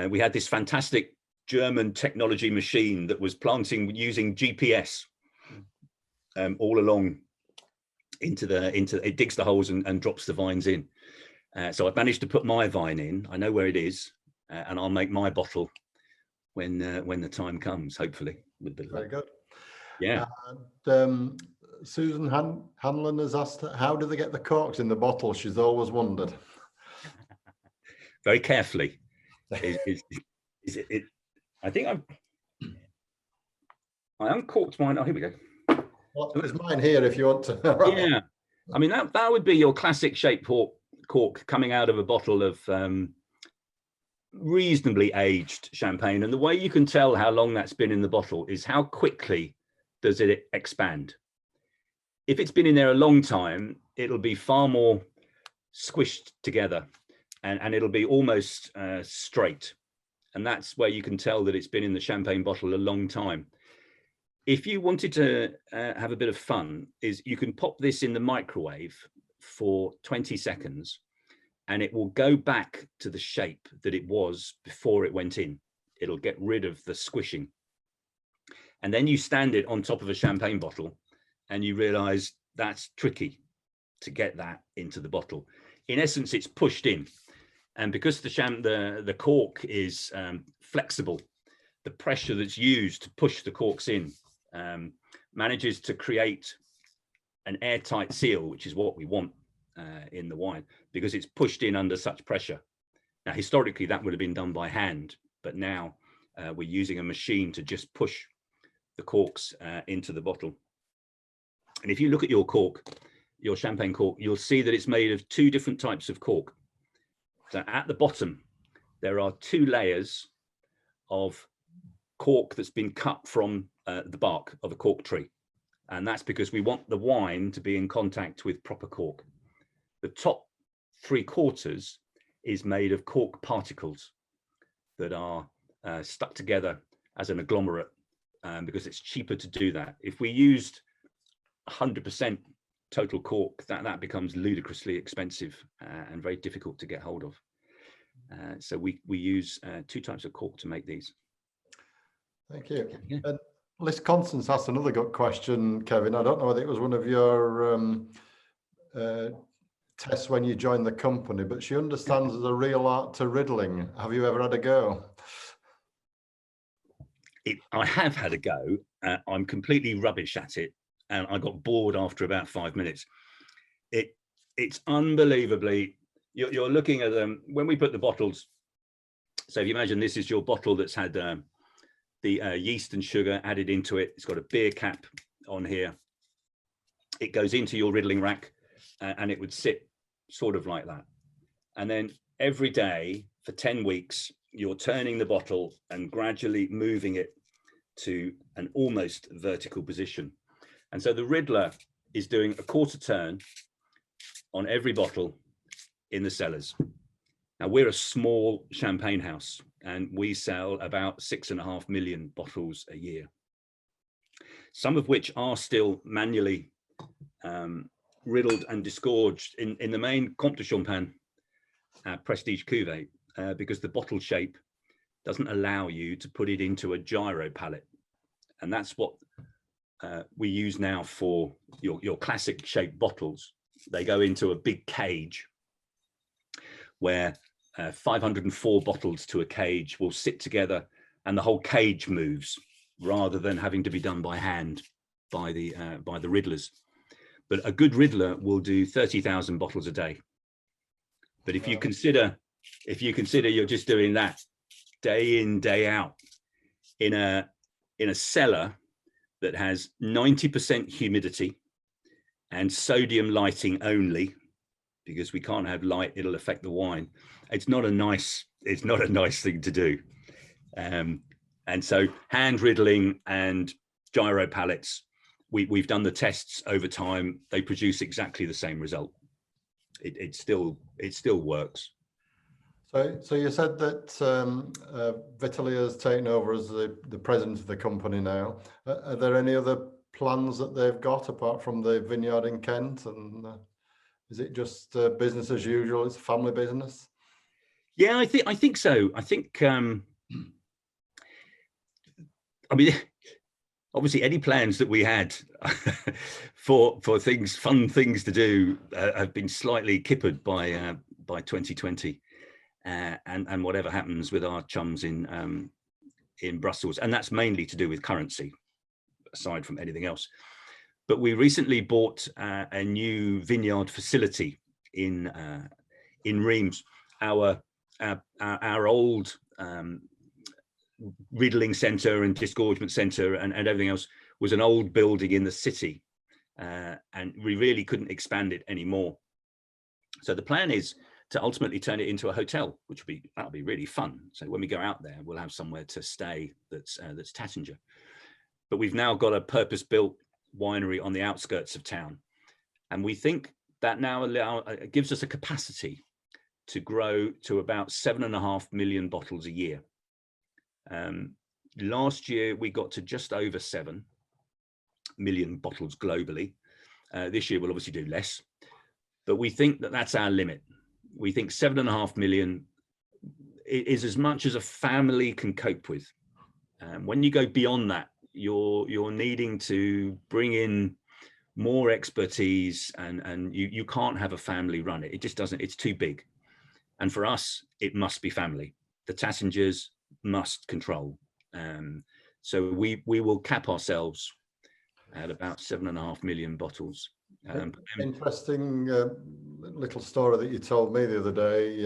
[SPEAKER 5] We had this fantastic German technology machine that was planting using GPS all along it digs the holes and drops the vines in. So I've managed to put my vine in. I know where it is, and I'll make my bottle when the time comes, hopefully.
[SPEAKER 1] Very good.
[SPEAKER 5] Yeah.
[SPEAKER 1] And, Susan Hanlon has asked, how do they get the corks in the bottle? She's always wondered.
[SPEAKER 5] Very carefully. I think I uncorked mine. Oh, here we go.
[SPEAKER 1] Well, there's mine here if you want to.
[SPEAKER 5] Yeah. I mean, that would be your classic shape cork coming out of a bottle of reasonably aged Champagne. And the way you can tell how long that's been in the bottle is how quickly does it expand. If it's been in there a long time, it'll be far more squished together and it'll be almost straight. And that's where you can tell that it's been in the Champagne bottle a long time. If you wanted to have a bit of fun, is you can pop this in the microwave for 20 seconds and it will go back to the shape that it was before it went in. It'll get rid of the squishing. And then you stand it on top of a Champagne bottle and you realize that's tricky to get that into the bottle. In essence, it's pushed in. And because the cork is flexible, the pressure that's used to push the corks in manages to create an airtight seal, which is what we want in the wine, because it's pushed in under such pressure. Now, historically, that would have been done by hand, but now we're using a machine to just push the corks into the bottle. And if you look at your cork, your Champagne cork, you'll see that it's made of 2 different types of cork. So at the bottom, there are 2 layers of cork that's been cut from the bark of a cork tree. And that's because we want the wine to be in contact with proper cork. The top 3/4 is made of cork particles that are stuck together as an agglomerate because it's cheaper to do that. If we used 100% total cork, that becomes ludicrously expensive and very difficult to get hold of. So we use 2 types of cork to make these.
[SPEAKER 1] Thank you.
[SPEAKER 5] Yeah.
[SPEAKER 1] Liz Constance asked another good question, Kevin. I don't know whether it was one of your tests when you joined the company, but she understands there's a real art to riddling. Have you ever had a go?
[SPEAKER 5] I have had a go. I'm completely rubbish at it, and I got bored after about 5 minutes. It's unbelievably. You're looking at them when we put the bottles. So if you imagine this is your bottle that's had the yeast and sugar added into it. It's got a beer cap on here. It goes into your riddling rack and it would sit sort of like that. And then every day for 10 weeks, you're turning the bottle and gradually moving it to an almost vertical position. And so the Riddler is doing a quarter turn on every bottle in the cellars. Now, we're a small champagne house and we sell about 6.5 million bottles a year, some of which are still manually riddled and disgorged in the main Comte de Champagne prestige cuvee, because the bottle shape doesn't allow you to put it into a gyro pallet. And that's what we use now for your classic shaped bottles. They go into a big cage where 504 bottles to a cage will sit together and the whole cage moves, rather than having to be done by hand by the riddlers. But a good riddler will do 30,000 bottles a day. But if you consider you're just doing that day in, day out in a cellar that has 90% humidity and sodium lighting only, because we can't have light, it'll affect the wine. It's not a nice thing to do. And so hand riddling and gyro pallets, we've done the tests over time. They produce exactly the same result. It still works.
[SPEAKER 1] So you said that Vitaly has taken over as the president of the company now. Are there any other plans that they've got apart from the vineyard in Kent? And is it just business as usual? It's a family business?
[SPEAKER 5] Yeah, I think so. I think, I mean, obviously any plans that we had for fun things to do have been slightly kippered by 2020 and whatever happens with our chums in Brussels. And that's mainly to do with currency, aside from anything else. But we recently bought a new vineyard facility in Reims. Our old riddling center and disgorgement center and everything else was an old building in the city, and we really couldn't expand it anymore. So the plan is to ultimately turn it into a hotel, which that'll be really fun. So when we go out there, we'll have somewhere to stay that's Taittinger. But we've now got a purpose-built winery on the outskirts of town, and we think that now gives us a capacity to grow to about 7.5 million bottles a year. Last year we got to just over 7 million bottles globally. This year we'll obviously do less, but we think that that's our limit. We think 7.5 million is as much as a family can cope with. When you go beyond that, you're needing to bring in more expertise, and you can't have a family run it. It just doesn't, it's too big. And for us, it must be family. The Tattingers must control. So we will cap ourselves at about 7.5 million bottles.
[SPEAKER 1] Interesting little story that you told me the other day,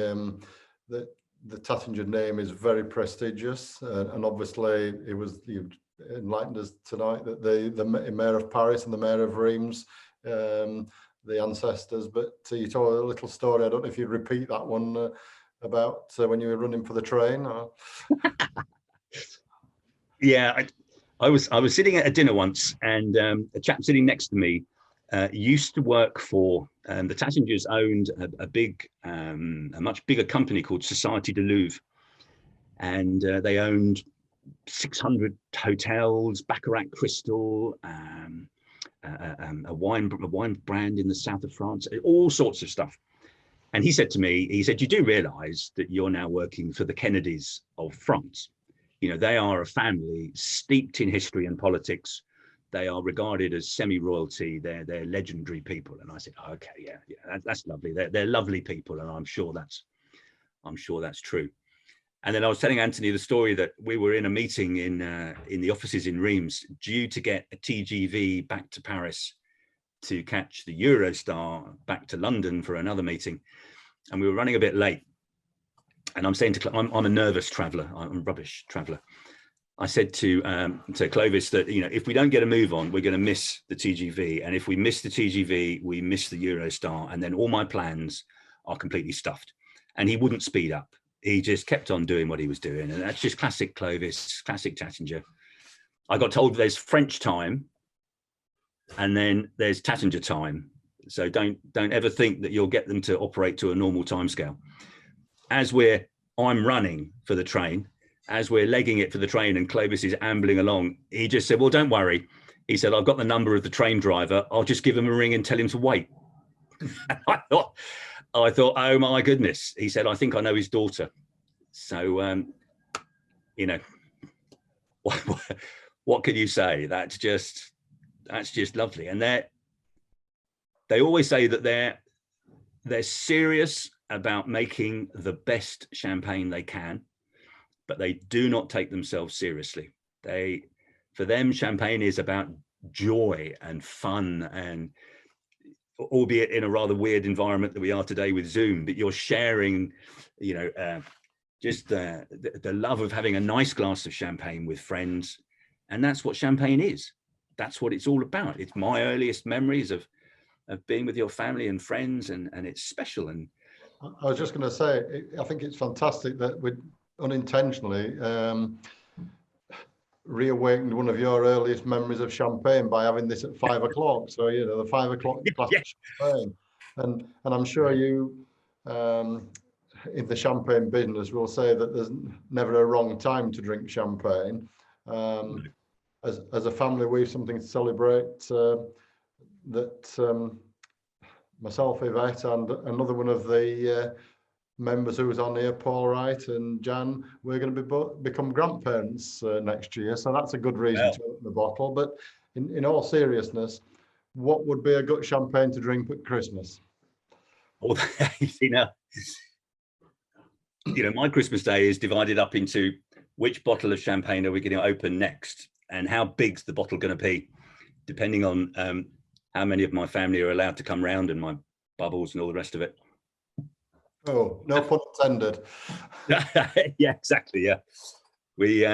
[SPEAKER 1] that the Taittinger name is very prestigious, and obviously you enlightened us tonight that the mayor of Paris and the mayor of Reims, the ancestors. But you told a little story, I don't know if you'd repeat that one, about when you were running for the train. Or...
[SPEAKER 5] Yeah, I was sitting at a dinner once, and a chap sitting next to me used to work for the Tattingers owned a much bigger company called Société du Louvre, and they owned 600 hotels, Baccarat Crystal, a wine brand in the south of France, all sorts of stuff. And he said to me, he said, "You do realize that you're now working for the Kennedys of France? You know, they are a family steeped in history and politics. They are regarded as semi-royalty. They're legendary people." And I said, oh, "Okay, yeah, that's lovely. They're lovely people, and I'm sure that's true." And then I was telling Anthony the story that we were in a meeting in the offices in Reims, due to get a TGV back to Paris to catch the Eurostar back to London for another meeting, and we were running a bit late. And I'm saying to I'm a nervous traveller. I'm a rubbish traveller. I said to Clovis that, you know, if we don't get a move on, we're going to miss the TGV, and if we miss the TGV, we miss the Eurostar, and then all my plans are completely stuffed. And he wouldn't speed up. he just kept on doing what he was doing. And that's just classic Clovis, classic Taittinger. I got told there's French time and then there's Taittinger time. So don't ever think that you'll get them to operate to a normal timescale. As I'm running for the train, as we're legging it for the train and Clovis is ambling along, he just said, well, don't worry. He said, I've got the number of the train driver. I'll just give him a ring and tell him to wait. I thought, oh my goodness. He said, I think I know his daughter. So, you know, what can you say? That's just lovely. And they always say that they're serious about making the best champagne they can, but they do not take themselves seriously. For them, champagne is about joy and fun, and albeit in a rather weird environment that we are today with Zoom, but you're sharing, you know, just the love of having a nice glass of champagne with friends. And that's what champagne is. That's what it's all about. It's my earliest memories of being with your family and friends, and it's special. And
[SPEAKER 1] I was just going to say, I think it's fantastic that we unintentionally reawakened one of your earliest memories of champagne by having this at 5 o'clock. So, you know, the 5 o'clock glass of champagne. And I'm sure you, in the champagne business, will say that there's never a wrong time to drink champagne. As a family, we've something to celebrate that myself, Yvette, and another one of the members who was on here, Paul Wright and Jan, we're going to become grandparents next year. So that's a good reason to open the bottle. But in all seriousness, what would be a good champagne to drink at Christmas?
[SPEAKER 5] Oh, you know, my Christmas day is divided up into which bottle of champagne are we going to open next, and how big's the bottle going to be, depending on how many of my family are allowed to come round and my bubbles and all the rest of it.
[SPEAKER 1] Oh, no pun intended.
[SPEAKER 5] Yeah, exactly. Yeah, we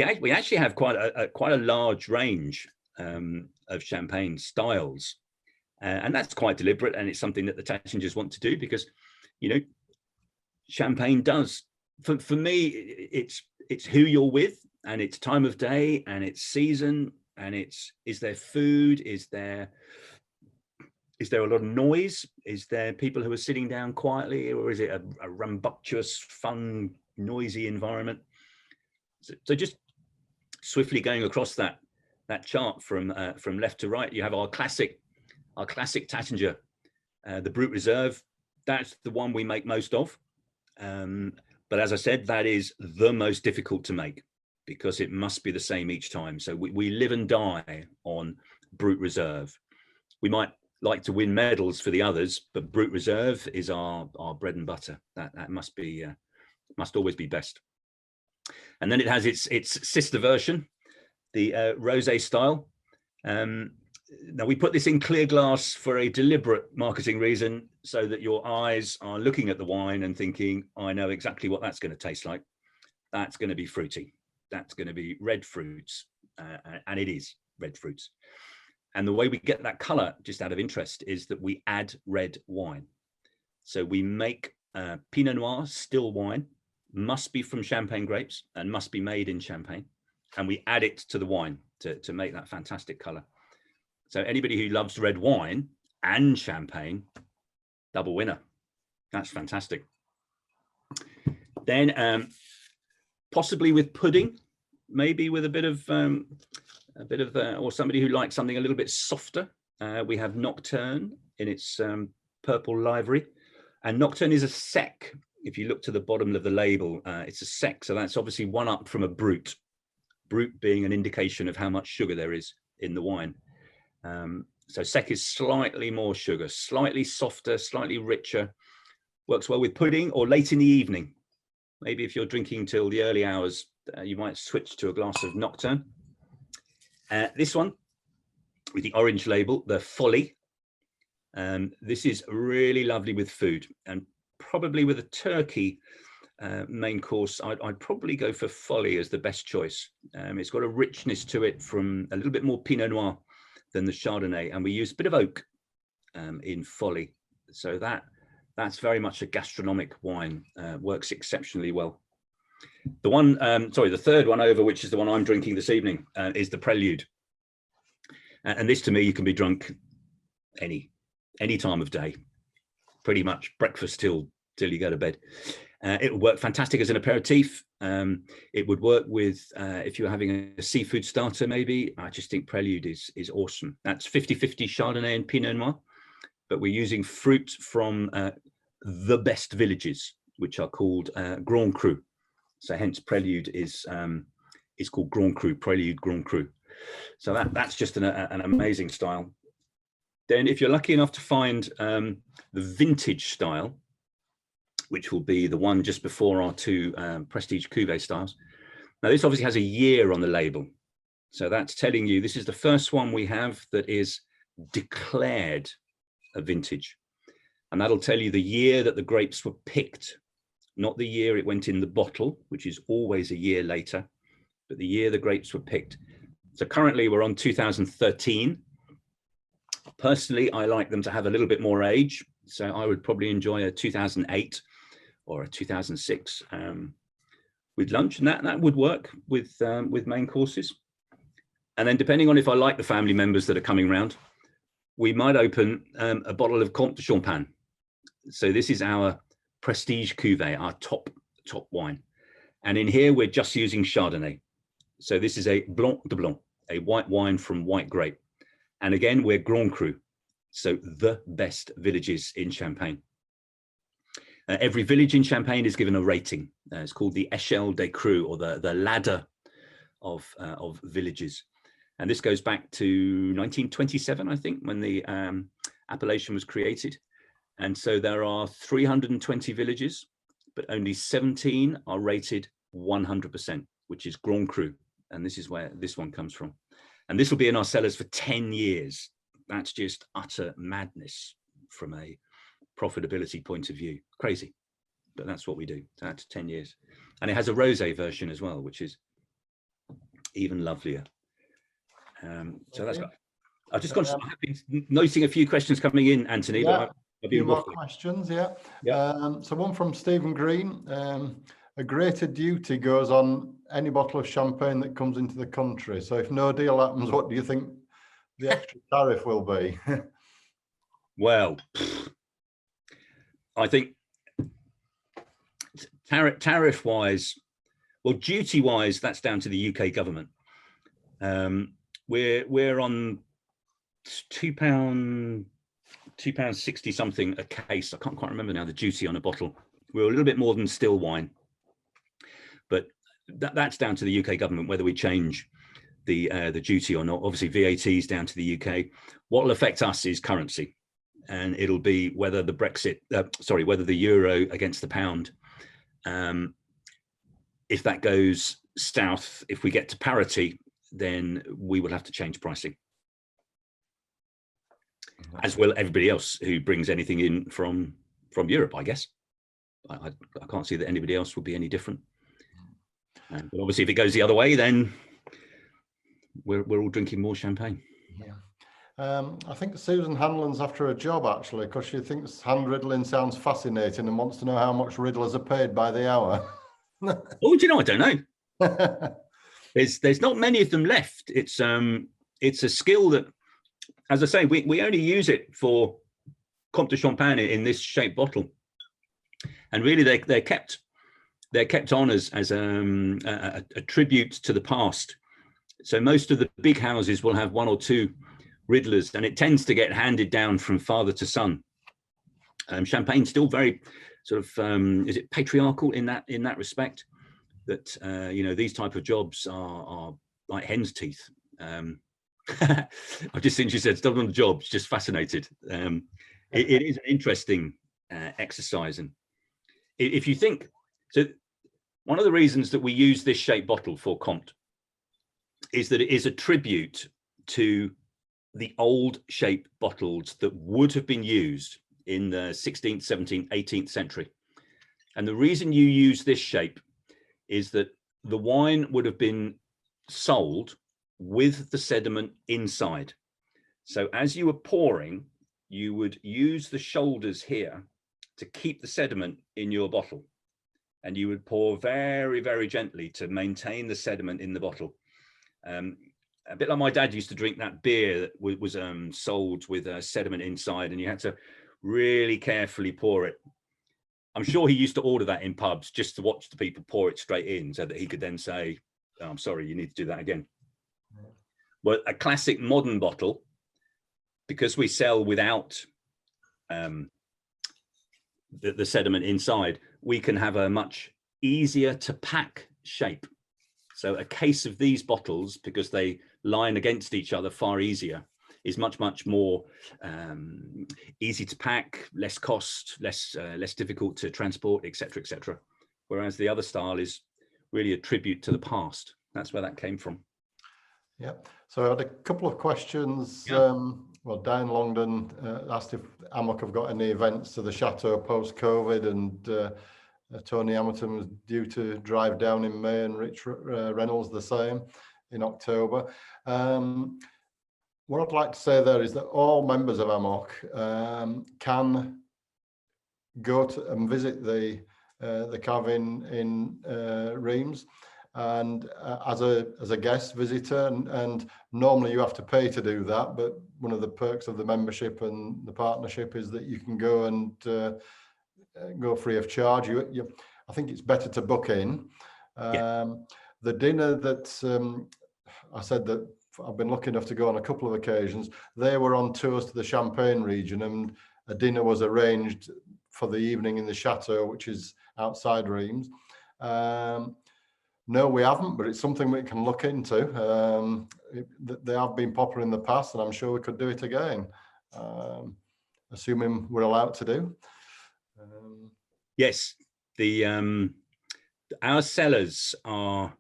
[SPEAKER 5] actually have quite a large range of champagne styles, and that's quite deliberate, and it's something that the Tattingers want to do because, you know, champagne does for me. It's who you're with, and it's time of day, and it's season, and is there food? Is there a lot of noise? Is there people who are sitting down quietly, or is it a rambunctious, fun, noisy environment? So just swiftly going across that chart from left to right, you have our classic Taittinger, the Brut Reserve. That's the one we make most of. But as I said, that is the most difficult to make because it must be the same each time. So we live and die on Brut Reserve. We might like to win medals for the others, but Brut Reserve is our bread and butter. That must always be best. And then it has its sister version, the rosé style. Now we put this in clear glass for a deliberate marketing reason, so that your eyes are looking at the wine and thinking, I know exactly what that's going to taste like. That's going to be fruity. That's going to be red fruits, and it is red fruits. And the way we get that color, just out of interest, is that we add red wine. So we make Pinot Noir still wine, must be from Champagne grapes and must be made in Champagne. And we add it to the wine to make that fantastic color. So anybody who loves red wine and Champagne, double winner. That's fantastic. Then possibly with pudding, maybe with a bit of or somebody who likes something a little bit softer. We have Nocturne in its purple livery, and Nocturne is a sec. If you look to the bottom of the label, it's a sec, so that's obviously one up from a Brut. Brut being an indication of how much sugar there is in the wine. So sec is slightly more sugar, slightly softer, slightly richer. Works well with pudding or late in the evening. Maybe if you're drinking till the early hours, you might switch to a glass of Nocturne. This one with the orange label, the Folly. This is really lovely with food, and probably with a turkey main course, I'd probably go for Folly as the best choice. It's got a richness to it from a little bit more Pinot Noir than the Chardonnay, and we use a bit of oak in Folly. So that That's very much a gastronomic wine, works exceptionally well. The one, the third one over, which is the one I'm drinking this evening, is the Prelude. And this, to me, you can be drunk any time of day, pretty much breakfast till you go to bed. It would work fantastic as an aperitif. It would work with, if you're having a seafood starter, maybe. I just think Prelude is awesome. That's 50-50 Chardonnay and Pinot Noir, but we're using fruit from the best villages, which are called Grand Cru. So hence Prelude is called Grand Cru, Prelude Grand Cru. So that's just an amazing style. Then if you're lucky enough to find the vintage style, which will be the one just before our two prestige cuvee styles. Now this obviously has a year on the label. So that's telling you this is the first one we have that is declared a vintage. And that'll tell you the year that the grapes were picked, not the year it went in the bottle, which is always a year later, but the year the grapes were picked. So currently we're on 2013. Personally, I like them to have a little bit more age. So I would probably enjoy a 2008 or a 2006 with lunch, and that would work with main courses. And then depending on if I like the family members that are coming around, we might open a bottle of Comte de Champagne. So this is our prestige cuvee, our top wine. And in here, we're just using Chardonnay. So this is a Blanc de Blanc, a white wine from white grape. And again, we're Grand Cru. So the best villages in Champagne. Every village in Champagne is given a rating. It's called the Échelle des Crus, or the ladder of villages. And this goes back to 1927, I think, when the appellation was created. And so there are 320 villages, but only 17 are rated 100%, which is Grand Cru. And this is where this one comes from. And this will be in our cellars for 10 years. That's just utter madness from a profitability point of view. Crazy, but that's what we do. That's 10 years. And it has a rosé version as well, which is even lovelier. So that's got, I've just got, I'm noticing a few questions coming in, Anthony.
[SPEAKER 1] Yeah,
[SPEAKER 5] but
[SPEAKER 1] a few more questions, yeah. So one from Stephen Green. A greater duty goes on any bottle of champagne that comes into the country. So if no deal happens, what do you think the extra tariff will be?
[SPEAKER 5] Well, I think tariff-wise, well, duty-wise, that's down to the UK government. We're on £2.60 something a case. I can't quite remember now the duty on a bottle. We're a little bit more than still wine, but that's down to the UK government whether we change the duty or not. Obviously, VAT is down to the UK. What will affect us is currency, and it'll be whether the whether the euro against the pound. If that goes south, if we get to parity, then we will have to change pricing, as will everybody else who brings anything in from Europe, I guess. I can't see that anybody else would be any different. But obviously, if it goes the other way, then we're all drinking more champagne.
[SPEAKER 1] Yeah. I think Susan Hanlon's after a job, actually, because she thinks hand riddling sounds fascinating and wants to know how much riddlers are paid by the hour.
[SPEAKER 5] Oh, do you know? I don't know. There's not many of them left. It's a skill that, as I say, we only use it for Comte de Champagne in this shaped bottle, and really they're kept on as a tribute to the past. So most of the big houses will have one or two riddlers, and it tends to get handed down from father to son. Champagne's still very sort of is it patriarchal in that respect, that you know, these type of jobs are like hen's teeth. I've just seen she said stuff on the jobs, just fascinated. It is an interesting exercise, and if you think so, one of the reasons that we use this shaped bottle for Comte is that it is a tribute to the old shaped bottles that would have been used in the 16th, 17th, 18th century. And the reason you use this shape is that the wine would have been sold with the sediment inside. So as you were pouring, you would use the shoulders here to keep the sediment in your bottle. And you would pour very, very gently to maintain the sediment in the bottle. A bit like my dad used to drink that beer that was sold with sediment inside, and you had to really carefully pour it. I'm sure he used to order that in pubs just to watch the people pour it straight in so that he could then say, oh, I'm sorry, you need to do that again. Well, a classic modern bottle, because we sell without the sediment inside, we can have a much easier to pack shape. So a case of these bottles, because they line against each other far easier, is much more easy to pack, less cost, less difficult to transport, etc., etc. Whereas the other style is really a tribute to the past. That's where that came from.
[SPEAKER 1] Yeah. So I had a couple of questions.
[SPEAKER 5] Yeah.
[SPEAKER 1] Well, Dan Longdon asked if AMOC have got any events to the Chateau post-COVID, and Tony Hamilton was due to drive down in May, and Rich Reynolds the same in October. What I'd like to say there is that all members of AMOC can go to and visit the cave in Reims, and as a guest visitor, and normally you have to pay to do that, but one of the perks of the membership and the partnership is that you can go and go free of charge. I think it's better to book in. The dinner that I said that I've been lucky enough to go on a couple of occasions, they were on tours to the Champaign region, and a dinner was arranged for the evening in the chateau, which is outside Reims. No, we haven't, but it's something we can look into. They have been popular in the past, and I'm sure we could do it again, assuming we're allowed to do.
[SPEAKER 5] Yes, our cellars are.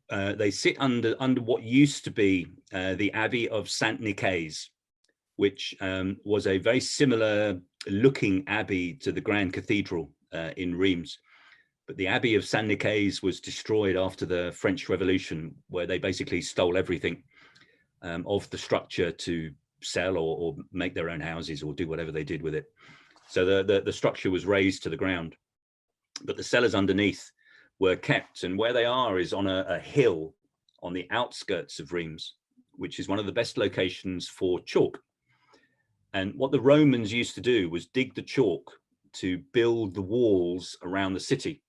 [SPEAKER 5] They sit under what used to be the Abbey of Saint Nicaise, which was a very similar looking abbey to the Grand Cathedral in Reims. But the Abbey of Saint Nicaise was destroyed after the French Revolution, where they basically stole everything of the structure to sell or make their own houses or do whatever they did with it. So the structure was razed to the ground, but the cellars underneath were kept, and where they are is on a hill on the outskirts of Reims, which is one of the best locations for chalk. And what the Romans used to do was dig the chalk to build the walls around the city.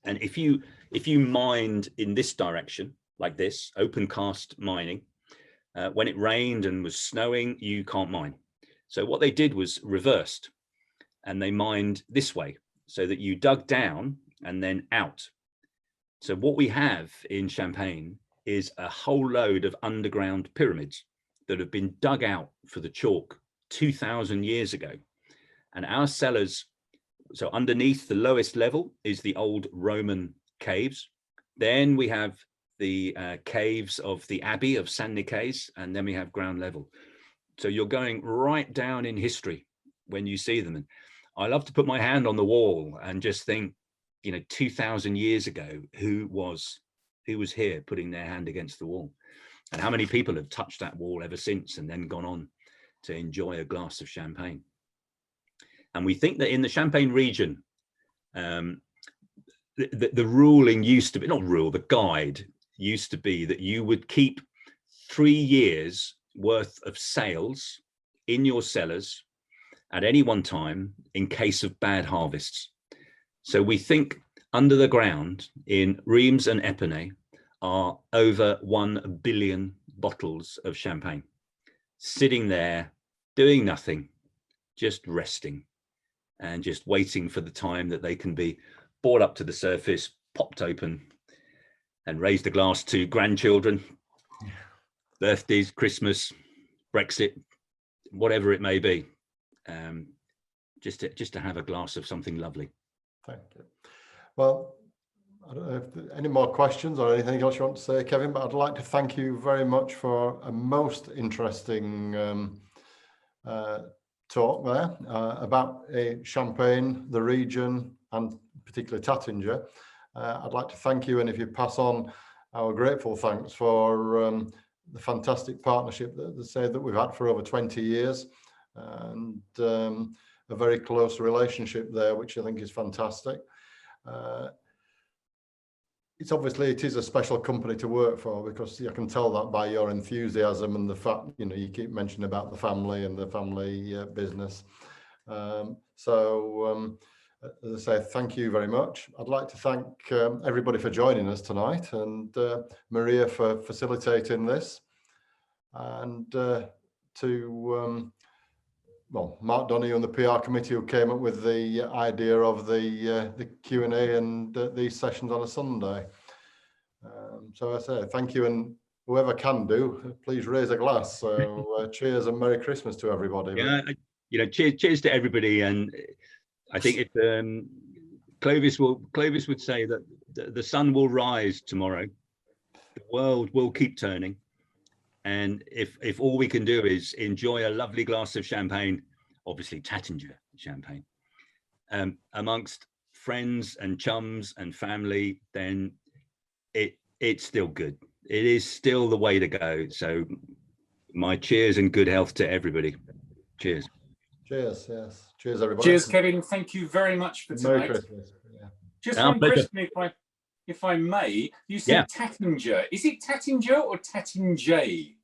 [SPEAKER 5] And if you mined in this direction, like this, open cast mining, when it rained and was snowing, you can't mine. So what they did was reversed, and they mined this way, so that you dug down and then out. So what we have in Champaign is a whole load of underground pyramids that have been dug out for the chalk 2,000 years ago. And our cellars, so underneath the lowest level is the old Roman caves. Then we have the caves of the Abbey of Saint Nicaise, and then we have ground level. So you're going right down in history when you see them. And I love to put my hand on the wall and just think, 2,000 years ago, who was here putting their hand against the wall? And how many people have touched that wall ever since and then gone on to enjoy a glass of champagne? And we think that in the Champagne region, the ruling used to be, not rule, the guide used to be that you would keep 3 years worth of sales in your cellars at any one time in case of bad harvests. So we think under the ground in Reims and Epernay are over 1 billion bottles of champagne sitting there doing nothing, just resting and just waiting for the time that they can be brought up to the surface, popped open, and raised a glass to grandchildren, birthdays, Christmas, Brexit, whatever it may be, just to have a glass of something lovely.
[SPEAKER 1] Thank you. Well, I don't know if there are any more questions or anything else you want to say, Kevin, but I'd like to thank you very much for a most interesting talk there about Champaign, the region, and particularly Taittinger. I'd like to thank you, and if you pass on our grateful thanks for the fantastic partnership that we've had for over 20 years, and a very close relationship there, which I think is fantastic. It's obviously, it is a special company to work for, because you can tell that by your enthusiasm and the fact, you know, you keep mentioning about the family and the family business. As I say, thank you very much. I'd like to thank everybody for joining us tonight, and Maria for facilitating this, and well, Mark Donahue and the PR committee who came up with the idea of the Q&A and these sessions on a Sunday. So I say thank you, and whoever can do, please raise a glass. So cheers and Merry Christmas to everybody.
[SPEAKER 5] Yeah, you know, cheers to everybody. And I think if Clovis would say that the sun will rise tomorrow, the world will keep turning. And if all we can do is enjoy a lovely glass of champagne, obviously Taittinger champagne, amongst friends and chums and family, then it's still good. It is still the way to go. So my cheers and good health to everybody. Cheers.
[SPEAKER 1] Cheers, yes. Cheers, everybody.
[SPEAKER 6] Cheers, Kevin. Thank you very much for tonight.
[SPEAKER 1] Merry Christmas. Yeah.
[SPEAKER 6] Just one question, if I may. You said Tattinger. Is it Tattinger or Tattinger?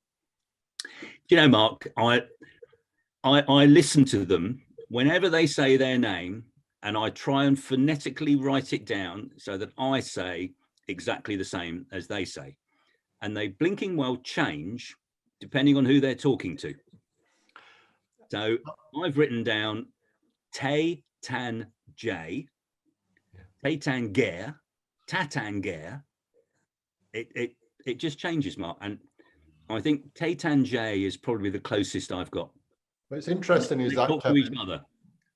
[SPEAKER 5] You know, Mark, I listen to them whenever they say their name, and I try and phonetically write it down so that I say exactly the same as they say. And they blinking well change depending on who they're talking to. So I've written down Taittinger, Taittinger, Tatinger. It just changes, Mark. And I think Taittinger is probably the closest I've got.
[SPEAKER 1] What's interesting is that,
[SPEAKER 5] to each other.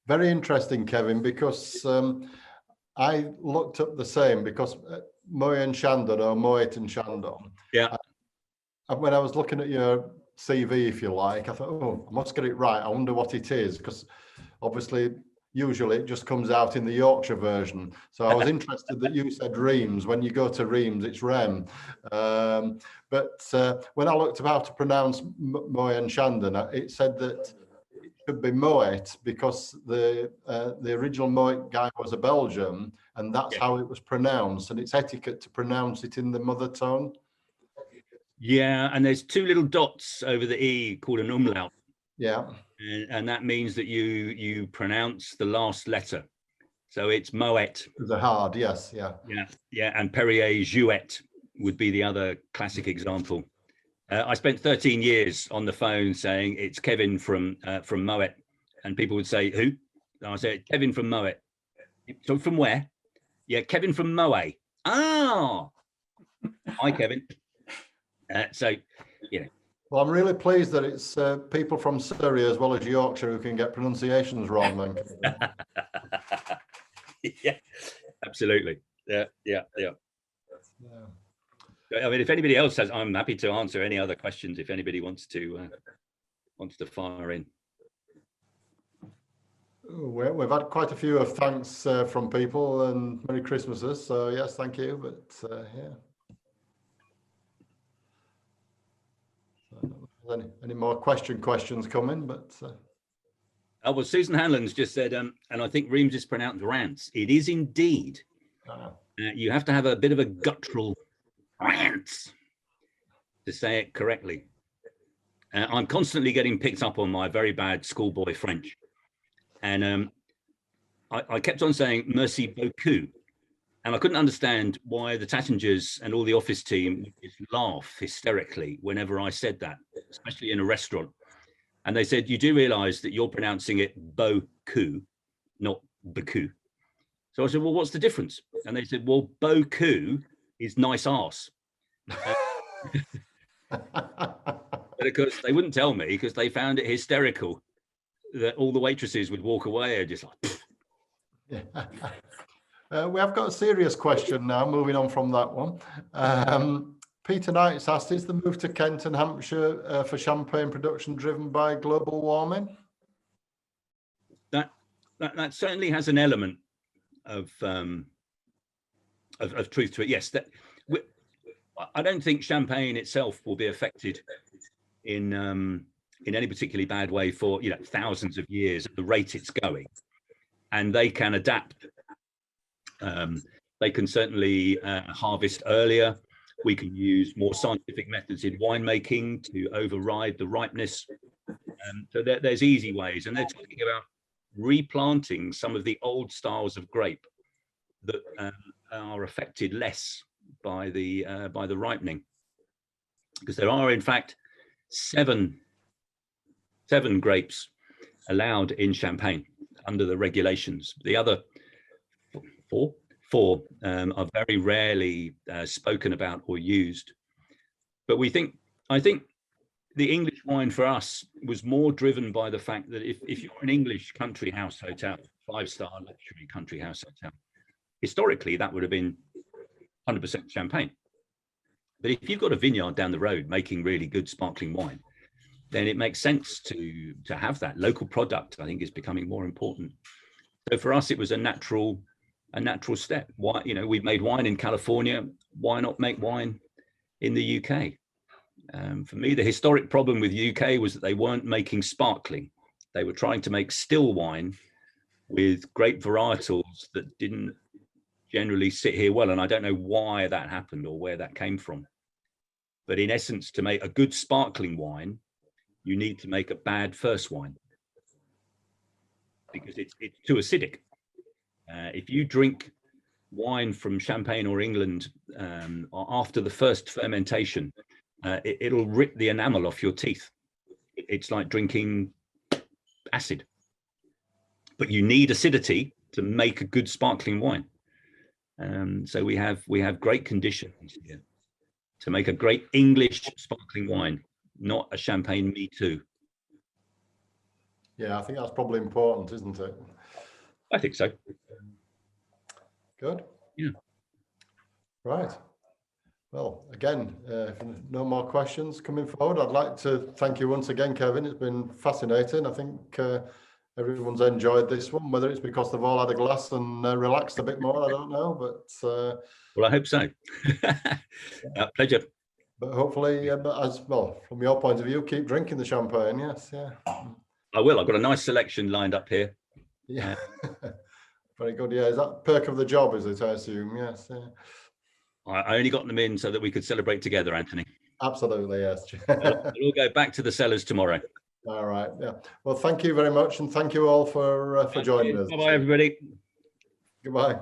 [SPEAKER 5] Very
[SPEAKER 1] interesting, Kevin, because I looked up the same, because Moe and Shandon, or Moet and Shandon.
[SPEAKER 5] Yeah.
[SPEAKER 1] When I was looking at your CV, if you like, I thought, oh, I must get it right. I wonder what it is, because obviously, usually it just comes out in the Yorkshire version. So I was interested that you said Reims. When you go to Reims, it's Rem. But when I looked up how to pronounce Moe and Shandon, it said that it should be Moet, because the original Moet guy was a Belgian, and that's how it was pronounced. And it's etiquette to pronounce it in the mother tongue.
[SPEAKER 5] Yeah, and there's two little dots over the E called an umlaut.
[SPEAKER 1] Yeah.
[SPEAKER 5] And that means that you pronounce the last letter. So it's Moet.
[SPEAKER 1] The hard, yes, yeah.
[SPEAKER 5] Yeah, and Perrier Jouet would be the other classic example. I spent 13 years on the phone saying it's Kevin from Moet, and people would say, who? And I said, Kevin from Moet. So from where? Yeah, Kevin from Moe. Ah, hi, Kevin. So, you know.
[SPEAKER 1] Well, I'm really pleased that it's people from Surrey as well as Yorkshire who can get pronunciations wrong, then.
[SPEAKER 5] Yeah, absolutely. Yeah. I mean, if anybody else has, I'm happy to answer any other questions if anybody wants to fire in.
[SPEAKER 1] We've had quite a few of thanks from people and Merry Christmases. So yes, thank you. But yeah. Any more questions coming? But
[SPEAKER 5] oh, well, Susan Hanlon's just said, and I think Reims is pronounced Rants. It is indeed. You have to have a bit of a guttural Rants to say it correctly. I'm constantly getting picked up on my very bad schoolboy French, and I kept on saying merci beaucoup. And I couldn't understand why the Tattingers and all the office team would just laugh hysterically whenever I said that, especially in a restaurant. And they said, you do realize that you're pronouncing it beaucoup, not beaucoup. So I said, well, what's the difference? And they said, well, beaucoup is nice arse. But of course, they wouldn't tell me because they found it hysterical that all the waitresses would walk away and just like,
[SPEAKER 1] yeah. We have got a serious question now, moving on from that one. Peter Knight's asked, is the move to Kent and Hampshire for champagne production driven by global warming?
[SPEAKER 5] That certainly has an element of truth to it. Yes, I don't think Champagne itself will be affected in in any particularly bad way for, you know, thousands of years at the rate it's going, and they can adapt. They can certainly harvest earlier. We can use more scientific methods in winemaking to override the ripeness. So there's easy ways, and they're talking about replanting some of the old styles of grape that are affected less by the ripening, because there are in fact seven grapes allowed in Champagne under the regulations. The other four are very rarely spoken about or used. But I think the English wine for us was more driven by the fact that if you're an English country house hotel, 5-star luxury country house hotel, historically that would have been 100% Champagne. But if you've got a vineyard down the road making really good sparkling wine, then it makes sense to have that local product. I think is becoming more important. So for us, it was a natural step. Why, you know, we've made wine in California. Why not make wine in the UK? For me, the historic problem with UK was that they weren't making sparkling. They were trying to make still wine with grape varietals that didn't generally sit here well. And I don't know why that happened or where that came from. But in essence, to make a good sparkling wine, you need to make a bad first wine because it's too acidic. If you drink wine from Champagne or England after the first fermentation, it'll rip the enamel off your teeth. It's like drinking acid. But you need acidity to make a good sparkling wine. So we have great conditions here to make a great English sparkling wine, not a Champagne me too.
[SPEAKER 1] Yeah, I think that's probably important, isn't it?
[SPEAKER 5] I think so.
[SPEAKER 1] Good.
[SPEAKER 5] Yeah.
[SPEAKER 1] Right. Well, again, if no more questions coming forward, I'd like to thank you once again, Kevin. It's been fascinating. I think everyone's enjoyed this one, whether it's because they've all had a glass and relaxed a bit more, I don't know, but
[SPEAKER 5] well, I hope so. Pleasure.
[SPEAKER 1] But hopefully, as well, from your point of view, keep drinking the champagne. Yes, yeah.
[SPEAKER 5] I will. I've got a nice selection lined up here.
[SPEAKER 1] Yeah. Very good. Yeah, is that perk of the job, is it, I assume? Yes. Yeah.
[SPEAKER 5] I only got them in so that we could celebrate together, Anthony.
[SPEAKER 1] Absolutely, yes.
[SPEAKER 5] We'll go back to the cellars tomorrow.
[SPEAKER 1] All right. Yeah. Well, thank you very much, and thank you all for joining us.
[SPEAKER 5] Bye-bye, everybody.
[SPEAKER 1] Goodbye.